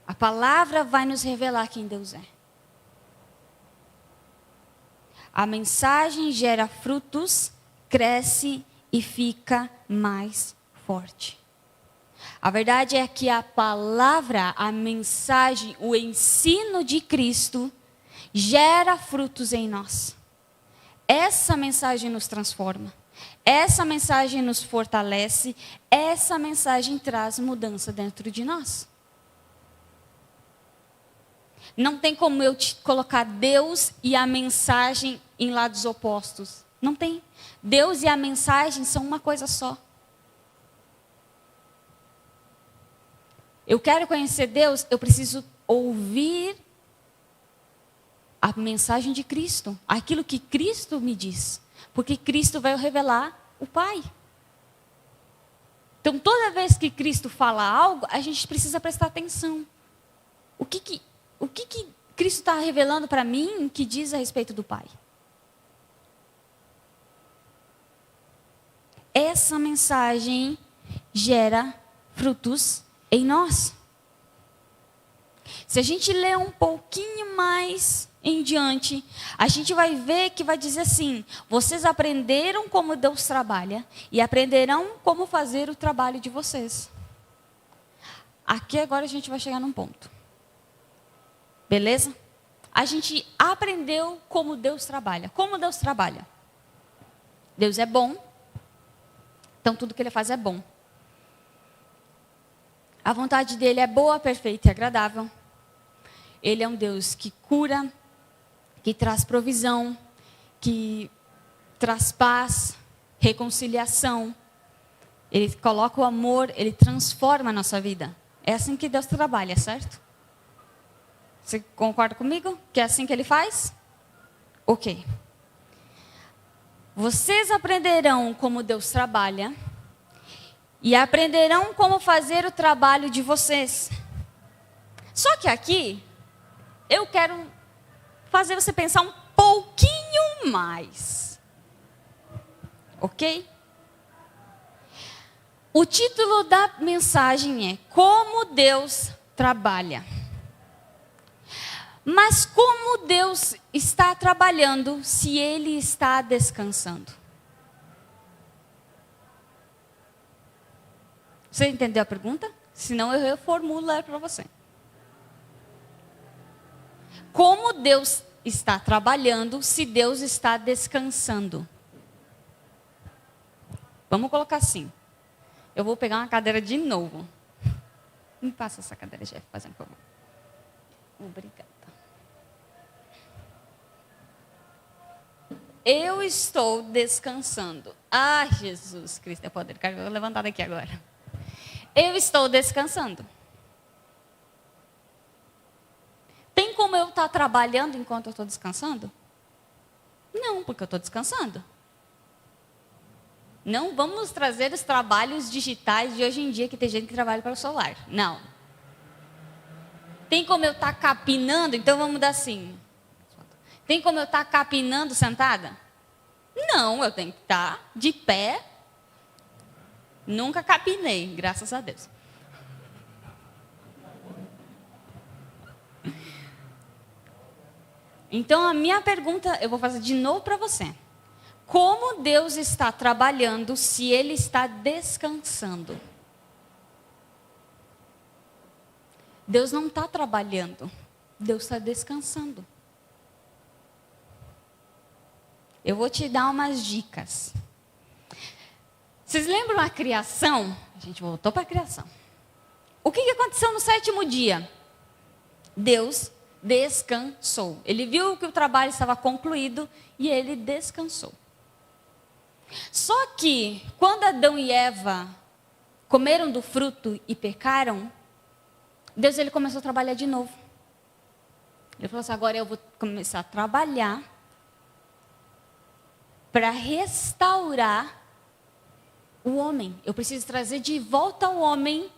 A palavra vai nos revelar quem Deus é. A mensagem gera frutos, cresce e fica mais forte. A verdade é que a palavra, a mensagem, o ensino de Cristo gera frutos em nós. Essa mensagem nos transforma. Essa mensagem nos fortalece. Essa mensagem traz mudança dentro de nós. Não tem como eu te colocar Deus e a mensagem em lados opostos. Não tem. Deus e a mensagem são uma coisa só. Eu quero conhecer Deus, eu preciso ouvir a mensagem de Cristo. Aquilo que Cristo me diz. Porque Cristo vai revelar o Pai. Então, toda vez que Cristo fala algo, a gente precisa prestar atenção. O que Cristo está revelando para mim que diz a respeito do Pai? Essa mensagem gera frutos em nós. Se a gente ler um pouquinho mais em diante, a gente vai ver que vai dizer assim: vocês aprenderam como Deus trabalha e aprenderão como fazer o trabalho de vocês. Aqui agora a gente vai chegar num ponto. Beleza? A gente aprendeu como Deus trabalha. Como Deus trabalha? Deus é bom. Então tudo que Ele faz é bom. A vontade dEle é boa, perfeita e agradável. Ele é um Deus que cura, que traz provisão, que traz paz, reconciliação. Ele coloca o amor, Ele transforma a nossa vida. É assim que Deus trabalha, certo? Você concorda comigo? Que é assim que Ele faz? Ok. Vocês aprenderão como Deus trabalha e aprenderão como fazer o trabalho de vocês. Só que aqui, eu quero fazer você pensar um pouquinho mais. Ok? O título da mensagem é Como Deus Trabalha. Mas como Deus está trabalhando se Ele está descansando? Você entendeu a pergunta? Senão eu reformulo ela para você. Como Deus está trabalhando se Deus está descansando? Vamos colocar assim. Eu vou pegar uma cadeira de novo. Me passa essa cadeira, Jeff, fazendo favor. Obrigada. Eu estou descansando. Ah, Jesus Cristo é poder. Quero levantar daqui agora. Eu estou descansando. Tem como eu estar trabalhando enquanto eu estou descansando? Não, porque eu estou descansando. Não vamos trazer os trabalhos digitais de hoje em dia, que tem gente que trabalha para o celular. Não. Tem como eu estar capinando? Então vamos dar assim. Tem como eu estar capinando sentada? Não, eu tenho que estar de pé. Nunca capinei, graças a Deus. Então a minha pergunta, eu vou fazer de novo para você. Como Deus está trabalhando se Ele está descansando? Deus não está trabalhando, Deus está descansando. Eu vou te dar umas dicas. Vocês lembram a criação? A gente voltou para a criação. O que aconteceu no 7º dia? Deus descansou. Ele viu que o trabalho estava concluído e Ele descansou. Só que, quando Adão e Eva comeram do fruto e pecaram, Deus ele começou a trabalhar de novo. Ele falou assim: agora eu vou começar a trabalhar para restaurar o homem. Eu preciso trazer de volta o homem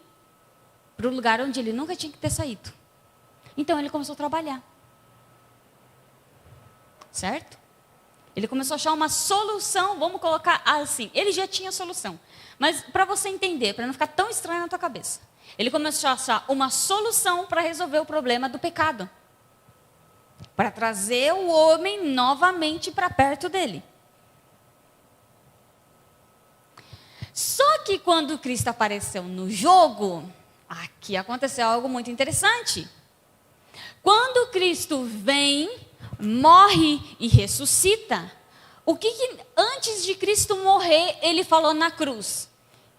para o lugar onde ele nunca tinha que ter saído. Então ele começou a trabalhar. certo? Ele começou a achar uma solução, vamos colocar assim, ele já tinha solução. Mas para você entender, para não ficar tão estranho na tua cabeça, ele começou a achar uma solução para resolver o problema do pecado. Para trazer o homem novamente para perto dele. Só que quando Cristo apareceu no jogo, aqui aconteceu algo muito interessante. Quando Cristo vem, morre e ressuscita, o que antes de Cristo morrer, ele falou na cruz?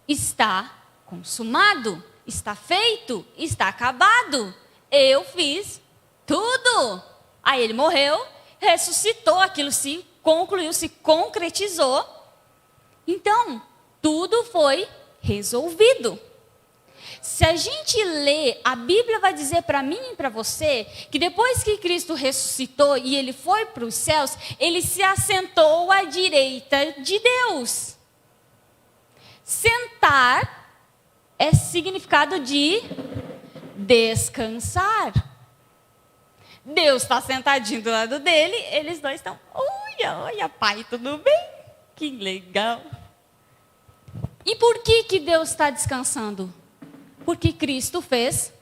Está consumado, está feito, está acabado. Eu fiz tudo. Aí ele morreu, ressuscitou, aquilo se concluiu, se concretizou. Então, tudo foi resolvido. Se a gente lê, a Bíblia vai dizer para mim e para você que depois que Cristo ressuscitou e ele foi para os céus, ele se assentou à direita de Deus. Sentar é significado de descansar. Deus está sentadinho do lado dele, eles dois estão, olha, pai, tudo bem? Que legal. E por que Deus está descansando? Porque Cristo fez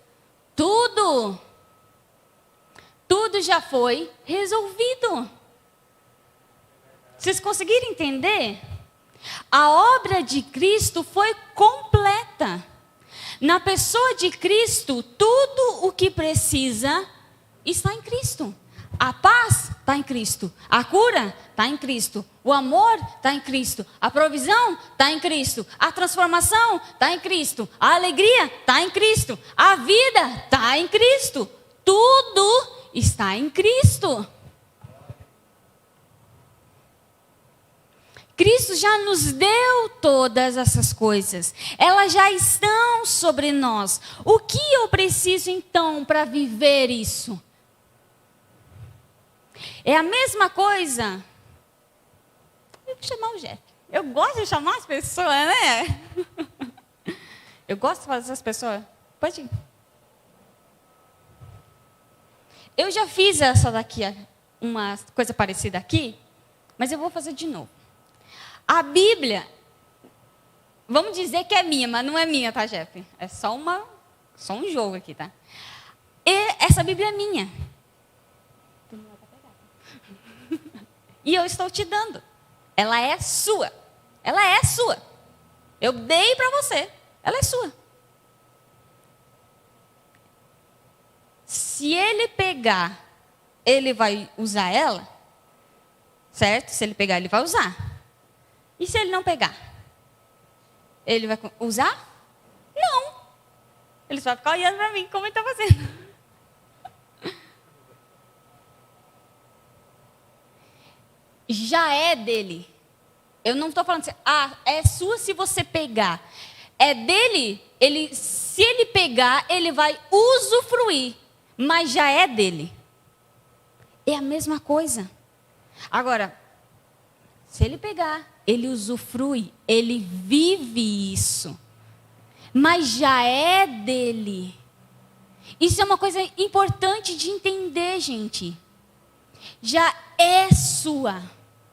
tudo. Tudo já foi resolvido. Vocês conseguiram entender? A obra de Cristo foi completa. Na pessoa de Cristo, tudo o que precisa está em Cristo. A paz está em Cristo. A cura está em Cristo. O amor está em Cristo. A provisão está em Cristo. A transformação está em Cristo. A alegria está em Cristo. A vida está em Cristo. Tudo está em Cristo. Cristo já nos deu todas essas coisas. Elas já estão sobre nós. O que eu preciso então para viver isso? É a mesma coisa. Eu vou chamar o Jeff. Eu gosto de chamar as pessoas, né? Eu gosto de fazer as pessoas. Pode ir. Eu já fiz essa daqui, uma coisa parecida aqui, mas eu vou fazer de novo. A Bíblia, vamos dizer que é minha, mas não é minha, tá, Jeff? É só um jogo aqui, tá? E essa Bíblia é minha. E eu estou te dando. Ela é sua. Ela é sua. Eu dei para você. Ela é sua. Se ele pegar, ele vai usar ela? Certo? Se ele pegar, ele vai usar. E se ele não pegar? Ele vai usar? Não. Ele só vai ficar olhando para mim como ele está fazendo. Já é dele. Eu não estou falando assim, é sua se você pegar. É dele, se ele pegar, ele vai usufruir. Mas já é dele. É a mesma coisa. Agora, se ele pegar, ele usufrui, ele vive isso. Mas já é dele. Isso é uma coisa importante de entender, gente. Já é sua.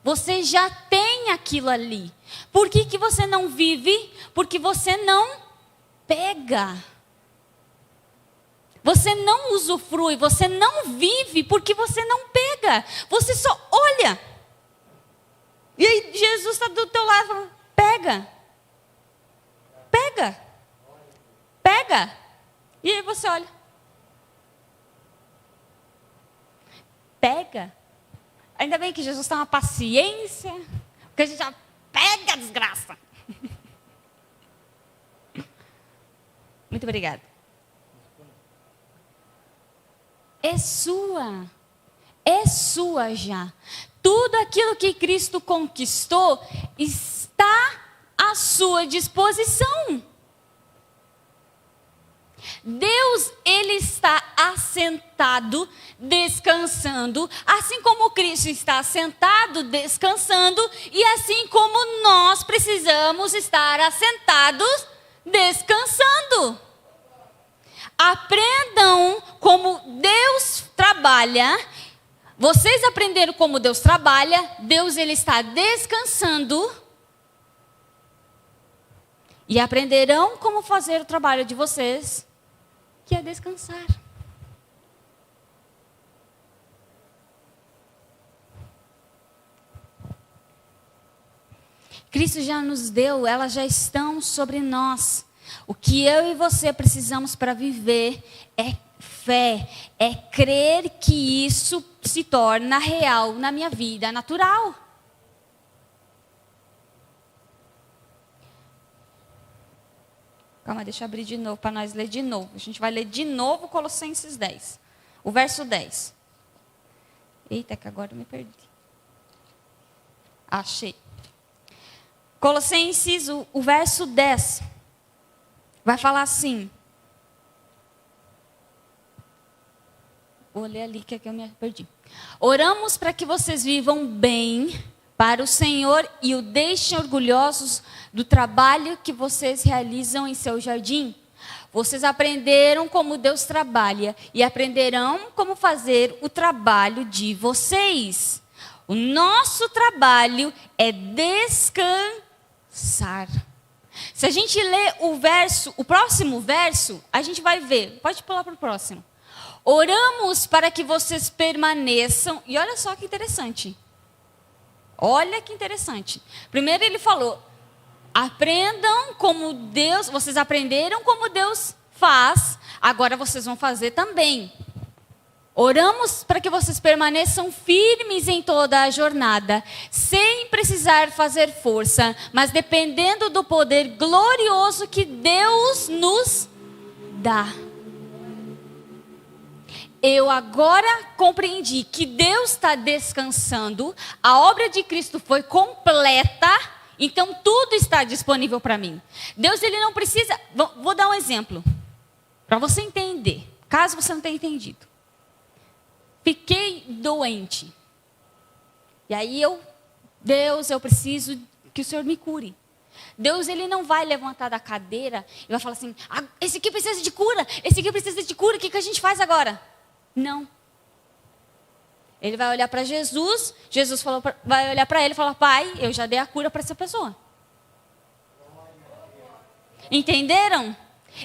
Você já tem aquilo ali. Por que você não vive? Porque você não pega. Você não usufrui, você não vive porque você não pega. Você só olha. E aí Jesus está do teu lado falando, pega. Pega. Pega. E aí você olha. Pega. Ainda bem que Jesus tem uma paciência, porque a gente já pega a desgraça. Muito obrigada. É sua. É sua já. Tudo aquilo que Cristo conquistou está à sua disposição. Deus, ele está assentado, descansando, assim como Cristo está assentado, descansando, e assim como nós precisamos estar assentados, descansando. Aprendam como Deus trabalha. Vocês aprenderam como Deus trabalha. Deus, ele está descansando. E aprenderão como fazer o trabalho de vocês, que é descansar. Cristo já nos deu, elas já estão sobre nós. O que eu e você precisamos para viver é fé, é crer que isso se torna real na minha vida natural. Calma, deixa eu abrir de novo para nós ler de novo. A gente vai ler de novo Colossenses 10, o verso 10. Eita, que agora eu me perdi. Achei. Colossenses, o verso 10, vai falar assim. Vou ler ali que aqui eu me perdi. Oramos para que vocês vivam bem para o Senhor e o deixem orgulhosos do trabalho que vocês realizam em seu jardim. Vocês aprenderam como Deus trabalha e aprenderão como fazer o trabalho de vocês. O nosso trabalho é descansar. Se a gente ler o próximo verso, a gente vai ver. Pode pular para o próximo. Oramos para que vocês permaneçam. E olha só que interessante. Olha que interessante. Primeiro ele falou: aprendam como Deus. Vocês aprenderam como Deus faz. Agora vocês vão fazer também. Oramos para que vocês permaneçam firmes em toda a jornada, sem precisar fazer força, mas dependendo do poder glorioso que Deus nos dá. Eu agora compreendi que Deus está descansando, a obra de Cristo foi completa, então tudo está disponível para mim. Deus, ele não precisa... Vou dar um exemplo, para você entender, caso você não tenha entendido. Fiquei doente. E aí Deus, eu preciso que o Senhor me cure. Deus, ele não vai levantar da cadeira e vai falar assim: esse aqui precisa de cura, esse aqui precisa de cura, o que a gente faz agora? Não. Ele vai olhar para Jesus, vai olhar para ele e falar: Pai, eu já dei a cura para essa pessoa. Entenderam?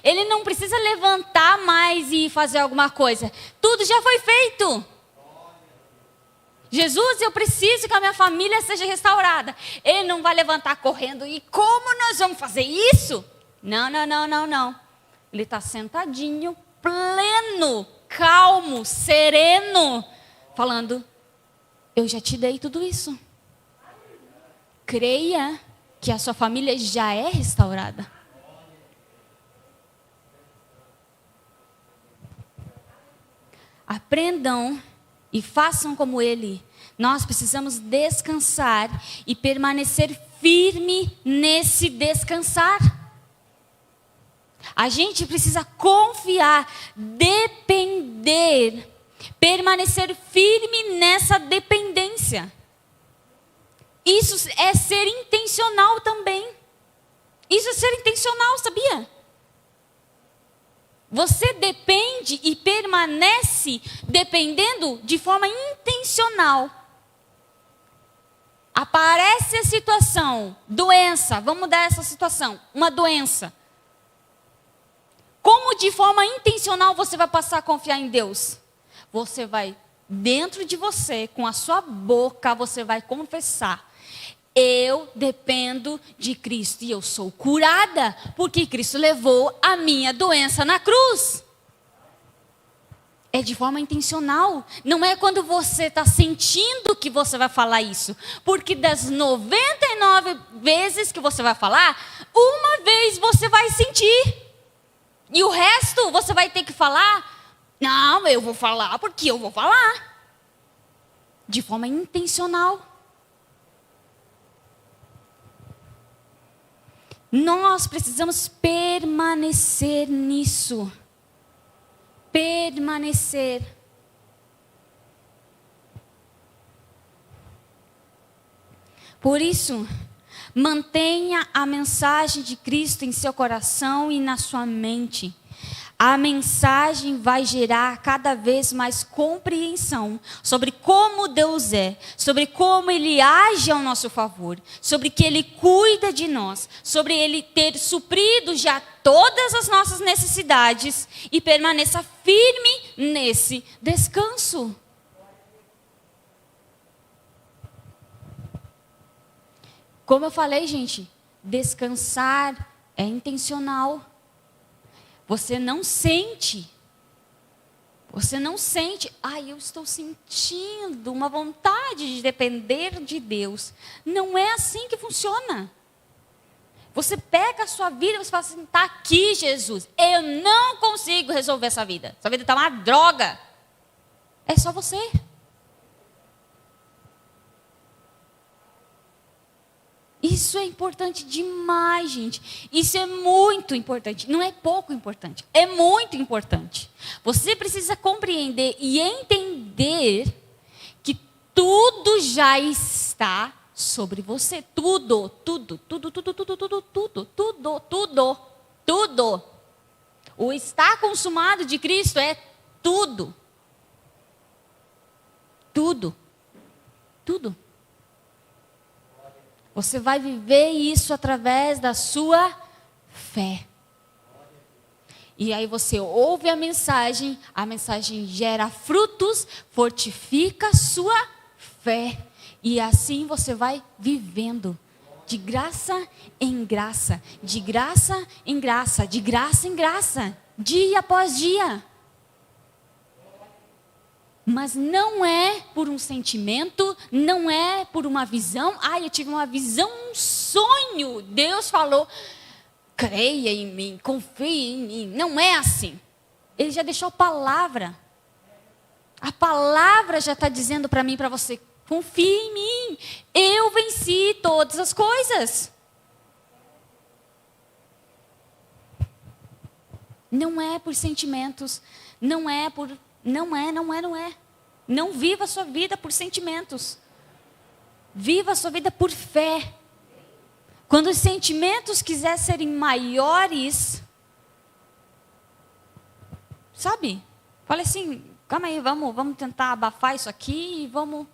Ele não precisa levantar mais e fazer alguma coisa. Tudo já foi feito. Jesus, eu preciso que a minha família seja restaurada. Ele não vai levantar correndo. E como nós vamos fazer isso? Não. Ele está sentadinho, pleno, calmo, sereno, falando: eu já te dei tudo isso. Creia que a sua família já é restaurada. Aprendam e façam como ele. Nós precisamos descansar e permanecer firme nesse descansar. A gente precisa confiar, depender, permanecer firme nessa dependência. Isso é ser intencional também. Isso é ser intencional, sabia? Você depende e permanece dependendo de forma intencional. Aparece a situação, doença, vamos mudar essa situação, uma doença. Como de forma intencional você vai passar a confiar em Deus? Você vai, dentro de você, com a sua boca, você vai confessar: eu dependo de Cristo e eu sou curada, porque Cristo levou a minha doença na cruz. É de forma intencional. Não é quando você está sentindo que você vai falar isso. Porque das 99 vezes que você vai falar, uma vez você vai sentir. E o resto você vai ter que falar: não, eu vou falar porque eu vou falar. De forma intencional. Nós precisamos permanecer nisso. Permanecer. Por isso, mantenha a mensagem de Cristo em seu coração e na sua mente. a mensagem vai gerar cada vez mais compreensão sobre como Deus é, sobre como Ele age ao nosso favor, sobre que Ele cuida de nós, sobre Ele ter suprido já todas as nossas necessidades e permaneça firme nesse descanso. Como eu falei, gente, descansar é intencional. Você não sente, ai, eu estou sentindo uma vontade de depender de Deus. Não é assim que funciona. Você pega a sua vida e você fala assim, está aqui, Jesus, eu não consigo resolver essa vida está uma droga. É só você. Isso é importante demais, gente. Isso é muito importante. Não é pouco importante. É muito importante. Você precisa compreender e entender que tudo já está sobre você. Tudo. O estar consumado de Cristo é tudo. Tudo. Você vai viver isso através da sua fé. E aí você ouve a mensagem gera frutos, fortifica a sua fé. E assim você vai vivendo de graça em graça, de graça em graça, de graça em graça, dia após dia. Mas não é por um sentimento, não é por uma visão. Ai, eu tive uma visão, um sonho. Deus falou, creia em mim, confie em mim. Não é assim. Ele já deixou a palavra. A palavra já está dizendo para mim e para você, confie em mim. Eu venci todas as coisas. Não é por sentimentos, não é. Não viva a sua vida por sentimentos. Viva a sua vida por fé. Quando os sentimentos quiserem serem maiores, sabe? Fala assim, calma aí, vamos tentar abafar isso aqui e vamos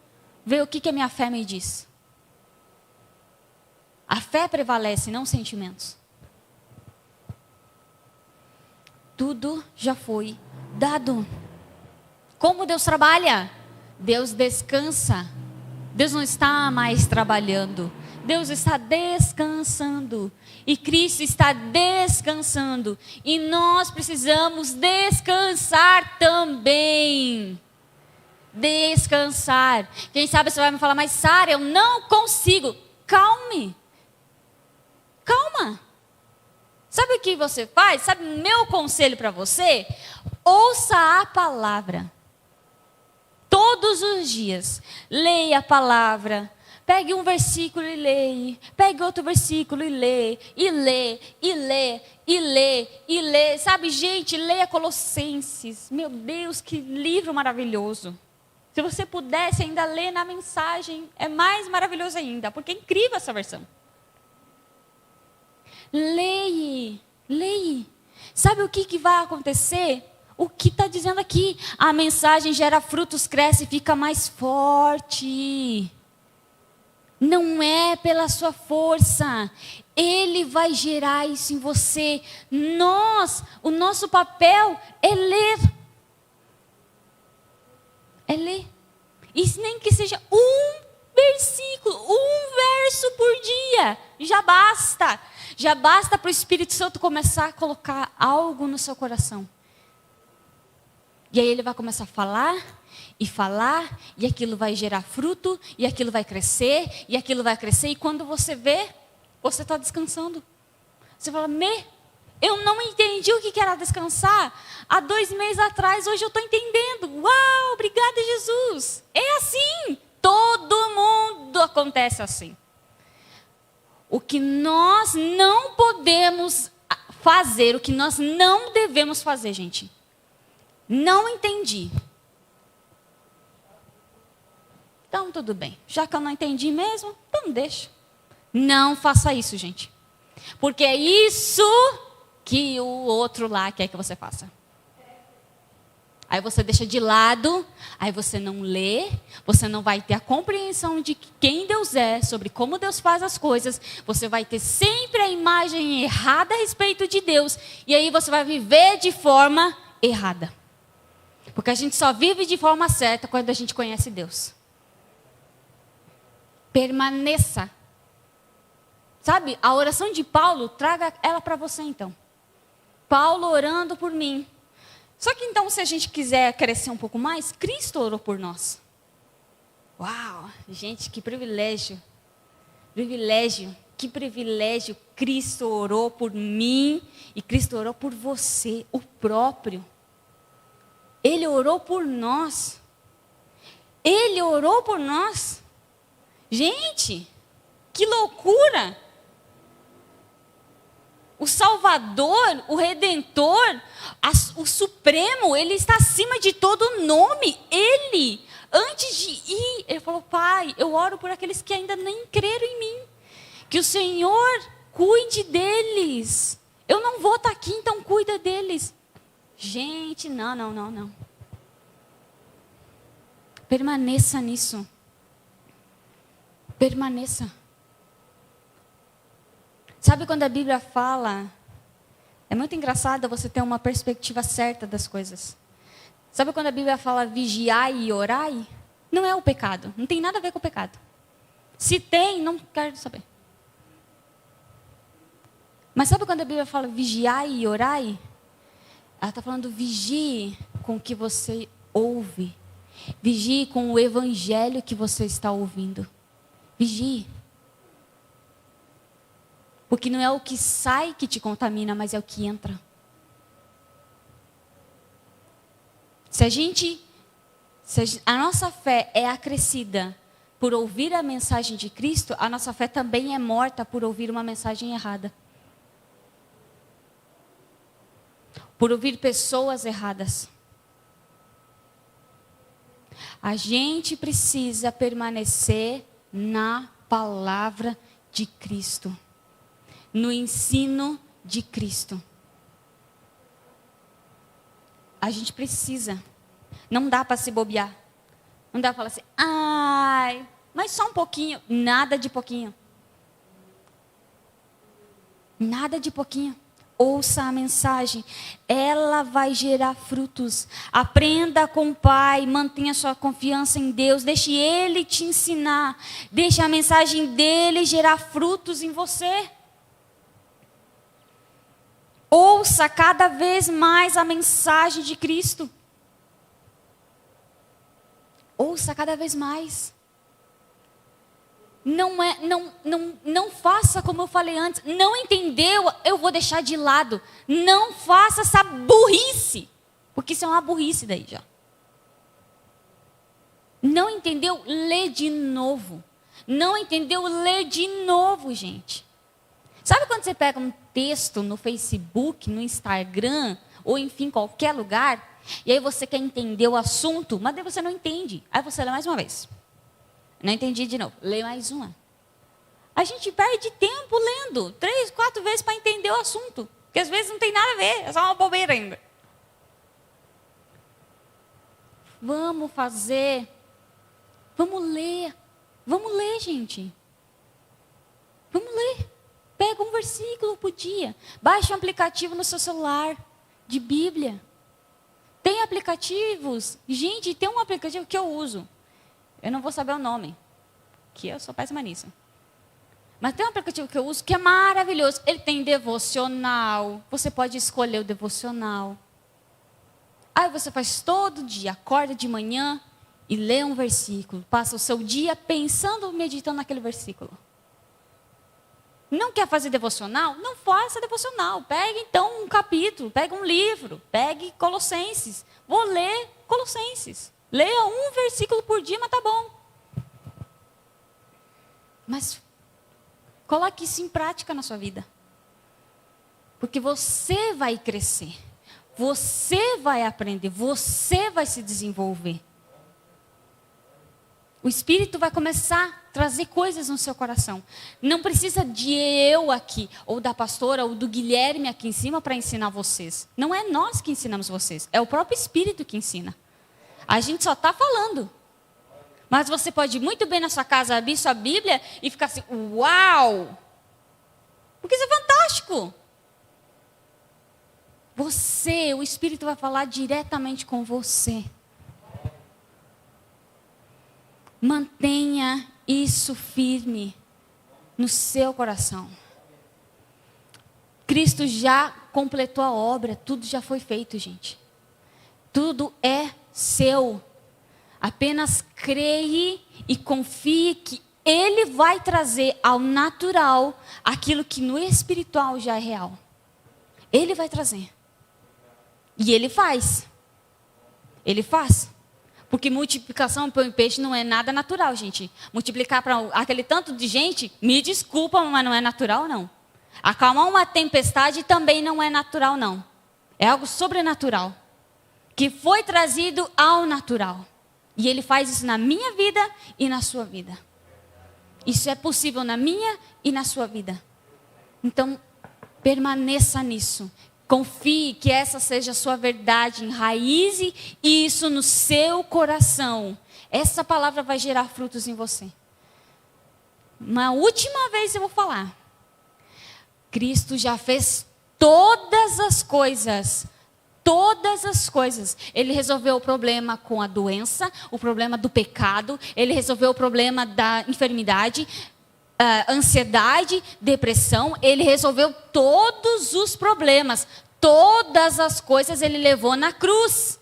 ver o que a minha fé me diz. A fé prevalece, não sentimentos. Tudo já foi dado. Como Deus trabalha? Deus descansa. Deus não está mais trabalhando. Deus está descansando. E Cristo está descansando. E nós precisamos descansar também. Descansar. Quem sabe você vai me falar, mas Sara, eu não consigo. Calma. Sabe o que você faz? Sabe o meu conselho para você? Ouça a palavra. Todos os dias, leia a palavra, pegue um versículo e leia, pegue outro versículo e lê, e lê. Sabe, gente, leia Colossenses. Meu Deus, que livro maravilhoso. Se você pudesse ainda ler na mensagem, é mais maravilhoso ainda, porque é incrível essa versão. Leia. Sabe o que vai acontecer? O que está dizendo aqui? A mensagem gera frutos, cresce, fica mais forte. Não é pela sua força. Ele vai gerar isso em você. O nosso papel é ler. E nem que seja um versículo, um verso por dia. Já basta. Já basta para o Espírito Santo começar a colocar algo no seu coração. E aí ele vai começar a falar, e aquilo vai gerar fruto, e aquilo vai crescer, e quando você vê, você está descansando. Você fala, eu não entendi o que era descansar há 2 meses atrás, hoje eu estou entendendo. Uau, obrigada, Jesus. É assim, todo mundo acontece assim. O que nós não podemos fazer, o que nós não devemos fazer, gente. Não entendi. Então, tudo bem. Já que eu não entendi mesmo, então deixa. Não faça isso, gente. Porque isso que o outro lá quer que você faça. Aí você deixa de lado, aí você não lê, você não vai ter a compreensão de quem Deus é, sobre como Deus faz as coisas, você vai ter sempre a imagem errada a respeito de Deus, e aí você vai viver de forma errada. Porque a gente só vive de forma certa quando a gente conhece Deus. Permaneça. Sabe, a oração de Paulo, traga ela para você então. Paulo orando por mim. Só que então, se a gente quiser crescer um pouco mais, Cristo orou por nós. Uau, gente, que privilégio. Privilégio, que privilégio. Cristo orou por mim e Cristo orou por você, o próprio. Ele orou por nós. Ele orou por nós. Gente, que loucura. O Salvador, o Redentor, o Supremo, Ele está acima de todo nome. Ele, antes de ir, Ele falou, Pai, eu oro por aqueles que ainda nem creram em mim. Que o Senhor cuide deles. Eu não vou estar aqui, então cuida deles. Gente, não. Permaneça nisso. Permaneça. Sabe quando a Bíblia fala, é muito engraçado você ter uma perspectiva certa das coisas. Sabe quando a Bíblia fala vigiai e orai? Não é o pecado, não tem nada a ver com o pecado. Se tem, não quero saber. Mas sabe quando a Bíblia fala vigiai e orai? Ela está falando vigie com o que você ouve. Vigie com o evangelho que você está ouvindo. Vigie. Porque não é o que sai que te contamina, mas é o que entra. Se a nossa fé é acrescida por ouvir a mensagem de Cristo, a nossa fé também é morta por ouvir uma mensagem errada. Por ouvir pessoas erradas. A gente precisa permanecer na palavra de Cristo. No ensino de Cristo. A gente precisa. Não dá para se bobear. Não dá para falar assim, ai, mas só um pouquinho. Nada de pouquinho. Nada de pouquinho. Ouça a mensagem. Ela vai gerar frutos. Aprenda com o Pai. Mantenha sua confiança em Deus. Deixe Ele te ensinar. Deixe a mensagem dEle gerar frutos em você. Ouça cada vez mais a mensagem de Cristo. Ouça cada vez mais. Não faça como eu falei antes. Não entendeu? Eu vou deixar de lado. Não faça essa burrice. Porque isso é uma burrice daí já. Não entendeu? Lê de novo. Não entendeu? Lê de novo, gente. Sabe quando você pega um texto no Facebook, no Instagram, ou enfim, qualquer lugar, e aí você quer entender o assunto, mas daí você não entende. Aí você lê mais uma vez. Não entendi de novo. Lê mais uma. A gente perde tempo lendo 3, 4 vezes para entender o assunto. Porque às vezes não tem nada a ver, é só uma bobeira ainda. Vamos fazer. Vamos ler, gente. Vamos ler. Pega um versículo por dia. Baixe um aplicativo no seu celular de Bíblia. Tem aplicativos. Gente, tem um aplicativo que eu uso. Eu não vou saber o nome, que eu sou péssima nisso. Mas tem um aplicativo que eu uso que é maravilhoso. Ele tem devocional. Você pode escolher o devocional. Aí você faz todo dia, acorda de manhã e lê um versículo. Passa o seu dia pensando, meditando naquele versículo. Não quer fazer devocional? Não faça devocional. Pegue então um capítulo, pegue um livro, pegue Colossenses. Vou ler Colossenses. Leia um versículo por dia, mas tá bom. Mas coloque isso em prática na sua vida. Porque você vai crescer. Você vai aprender. Você vai se desenvolver. O Espírito vai começar trazer coisas no seu coração. Não precisa de eu aqui, ou da pastora, ou do Guilherme aqui em cima para ensinar vocês. Não é nós que ensinamos vocês, é o próprio Espírito que ensina. A gente só está falando. Mas você pode muito bem na sua casa abrir sua Bíblia e ficar assim, uau! Porque isso é fantástico. O Espírito vai falar diretamente com você. Mantenha isso firme no seu coração. Cristo já completou a obra, tudo já foi feito, gente. Tudo é seu. Apenas creia e confie que Ele vai trazer ao natural aquilo que no espiritual já é real. Ele vai trazer. E Ele faz. Ele faz. Porque multiplicação pão e peixe não é nada natural, gente. Multiplicar para aquele tanto de gente, me desculpa, mas não é natural, não. Acalmar uma tempestade também não é natural, não. É algo sobrenatural. Que foi trazido ao natural. E Ele faz isso na minha vida e na sua vida. Isso é possível na minha e na sua vida. Então, permaneça nisso. Confie que essa seja a sua verdade, enraize isso no seu coração. Essa palavra vai gerar frutos em você. Uma última vez eu vou falar. Cristo já fez todas as coisas. Todas as coisas. Ele resolveu o problema com a doença, o problema do pecado, Ele resolveu o problema da enfermidade, ansiedade, depressão. Ele resolveu todos os problemas. Todas as coisas Ele levou na cruz.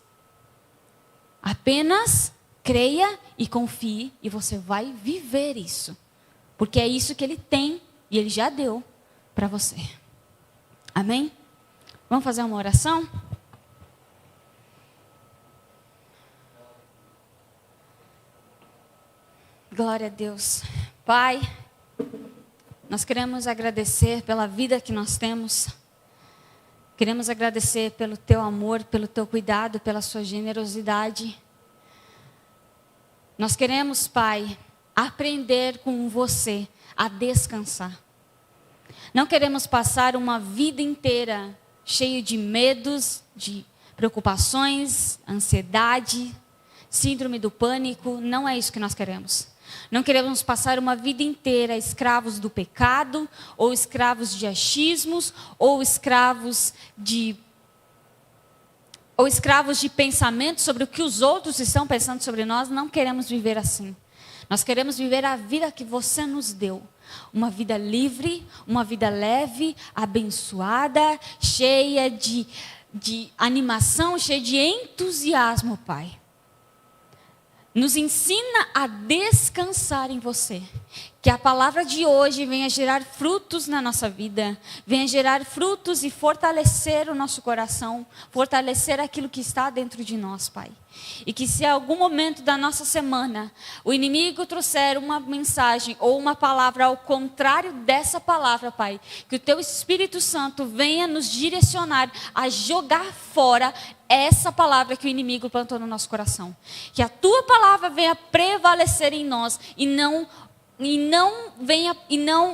Apenas creia e confie e você vai viver isso. Porque é isso que Ele tem e Ele já deu para você. Amém? Vamos fazer uma oração? Glória a Deus. Pai, nós queremos agradecer pela vida que nós temos. Queremos agradecer pelo Teu amor, pelo Teu cuidado, pela Sua generosidade. Nós queremos, Pai, aprender com você a descansar. Não queremos passar uma vida inteira cheio de medos, de preocupações, ansiedade, síndrome do pânico. Não é isso que nós queremos. Não queremos passar uma vida inteira escravos do pecado, ou escravos de achismos, ou escravos de pensamentos sobre o que os outros estão pensando sobre nós. Não queremos viver assim. Nós queremos viver a vida que você nos deu. Uma vida livre, uma vida leve, abençoada, cheia de animação, cheia de entusiasmo, Pai. Nos ensina a descansar em você. Que a palavra de hoje venha gerar frutos na nossa vida. Venha gerar frutos e fortalecer o nosso coração. Fortalecer aquilo que está dentro de nós, Pai. E que se em algum momento da nossa semana o inimigo trouxer uma mensagem ou uma palavra ao contrário dessa palavra, Pai, que o Teu Espírito Santo venha nos direcionar a jogar fora essa palavra que o inimigo plantou no nosso coração. Que a Tua palavra venha prevalecer em nós e não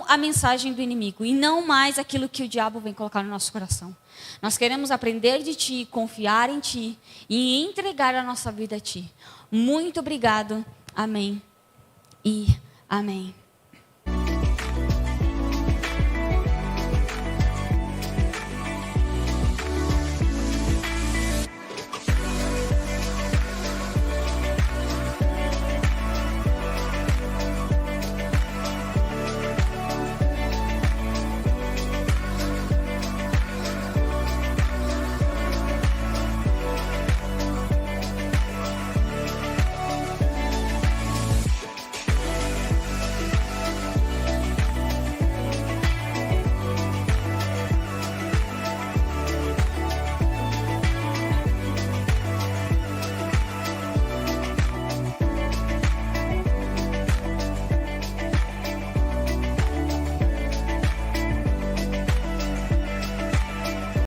a mensagem do inimigo, e não mais aquilo que o diabo vem colocar no nosso coração. Nós queremos aprender de Ti, confiar em Ti e entregar a nossa vida a Ti. Muito obrigado. Amém e amém.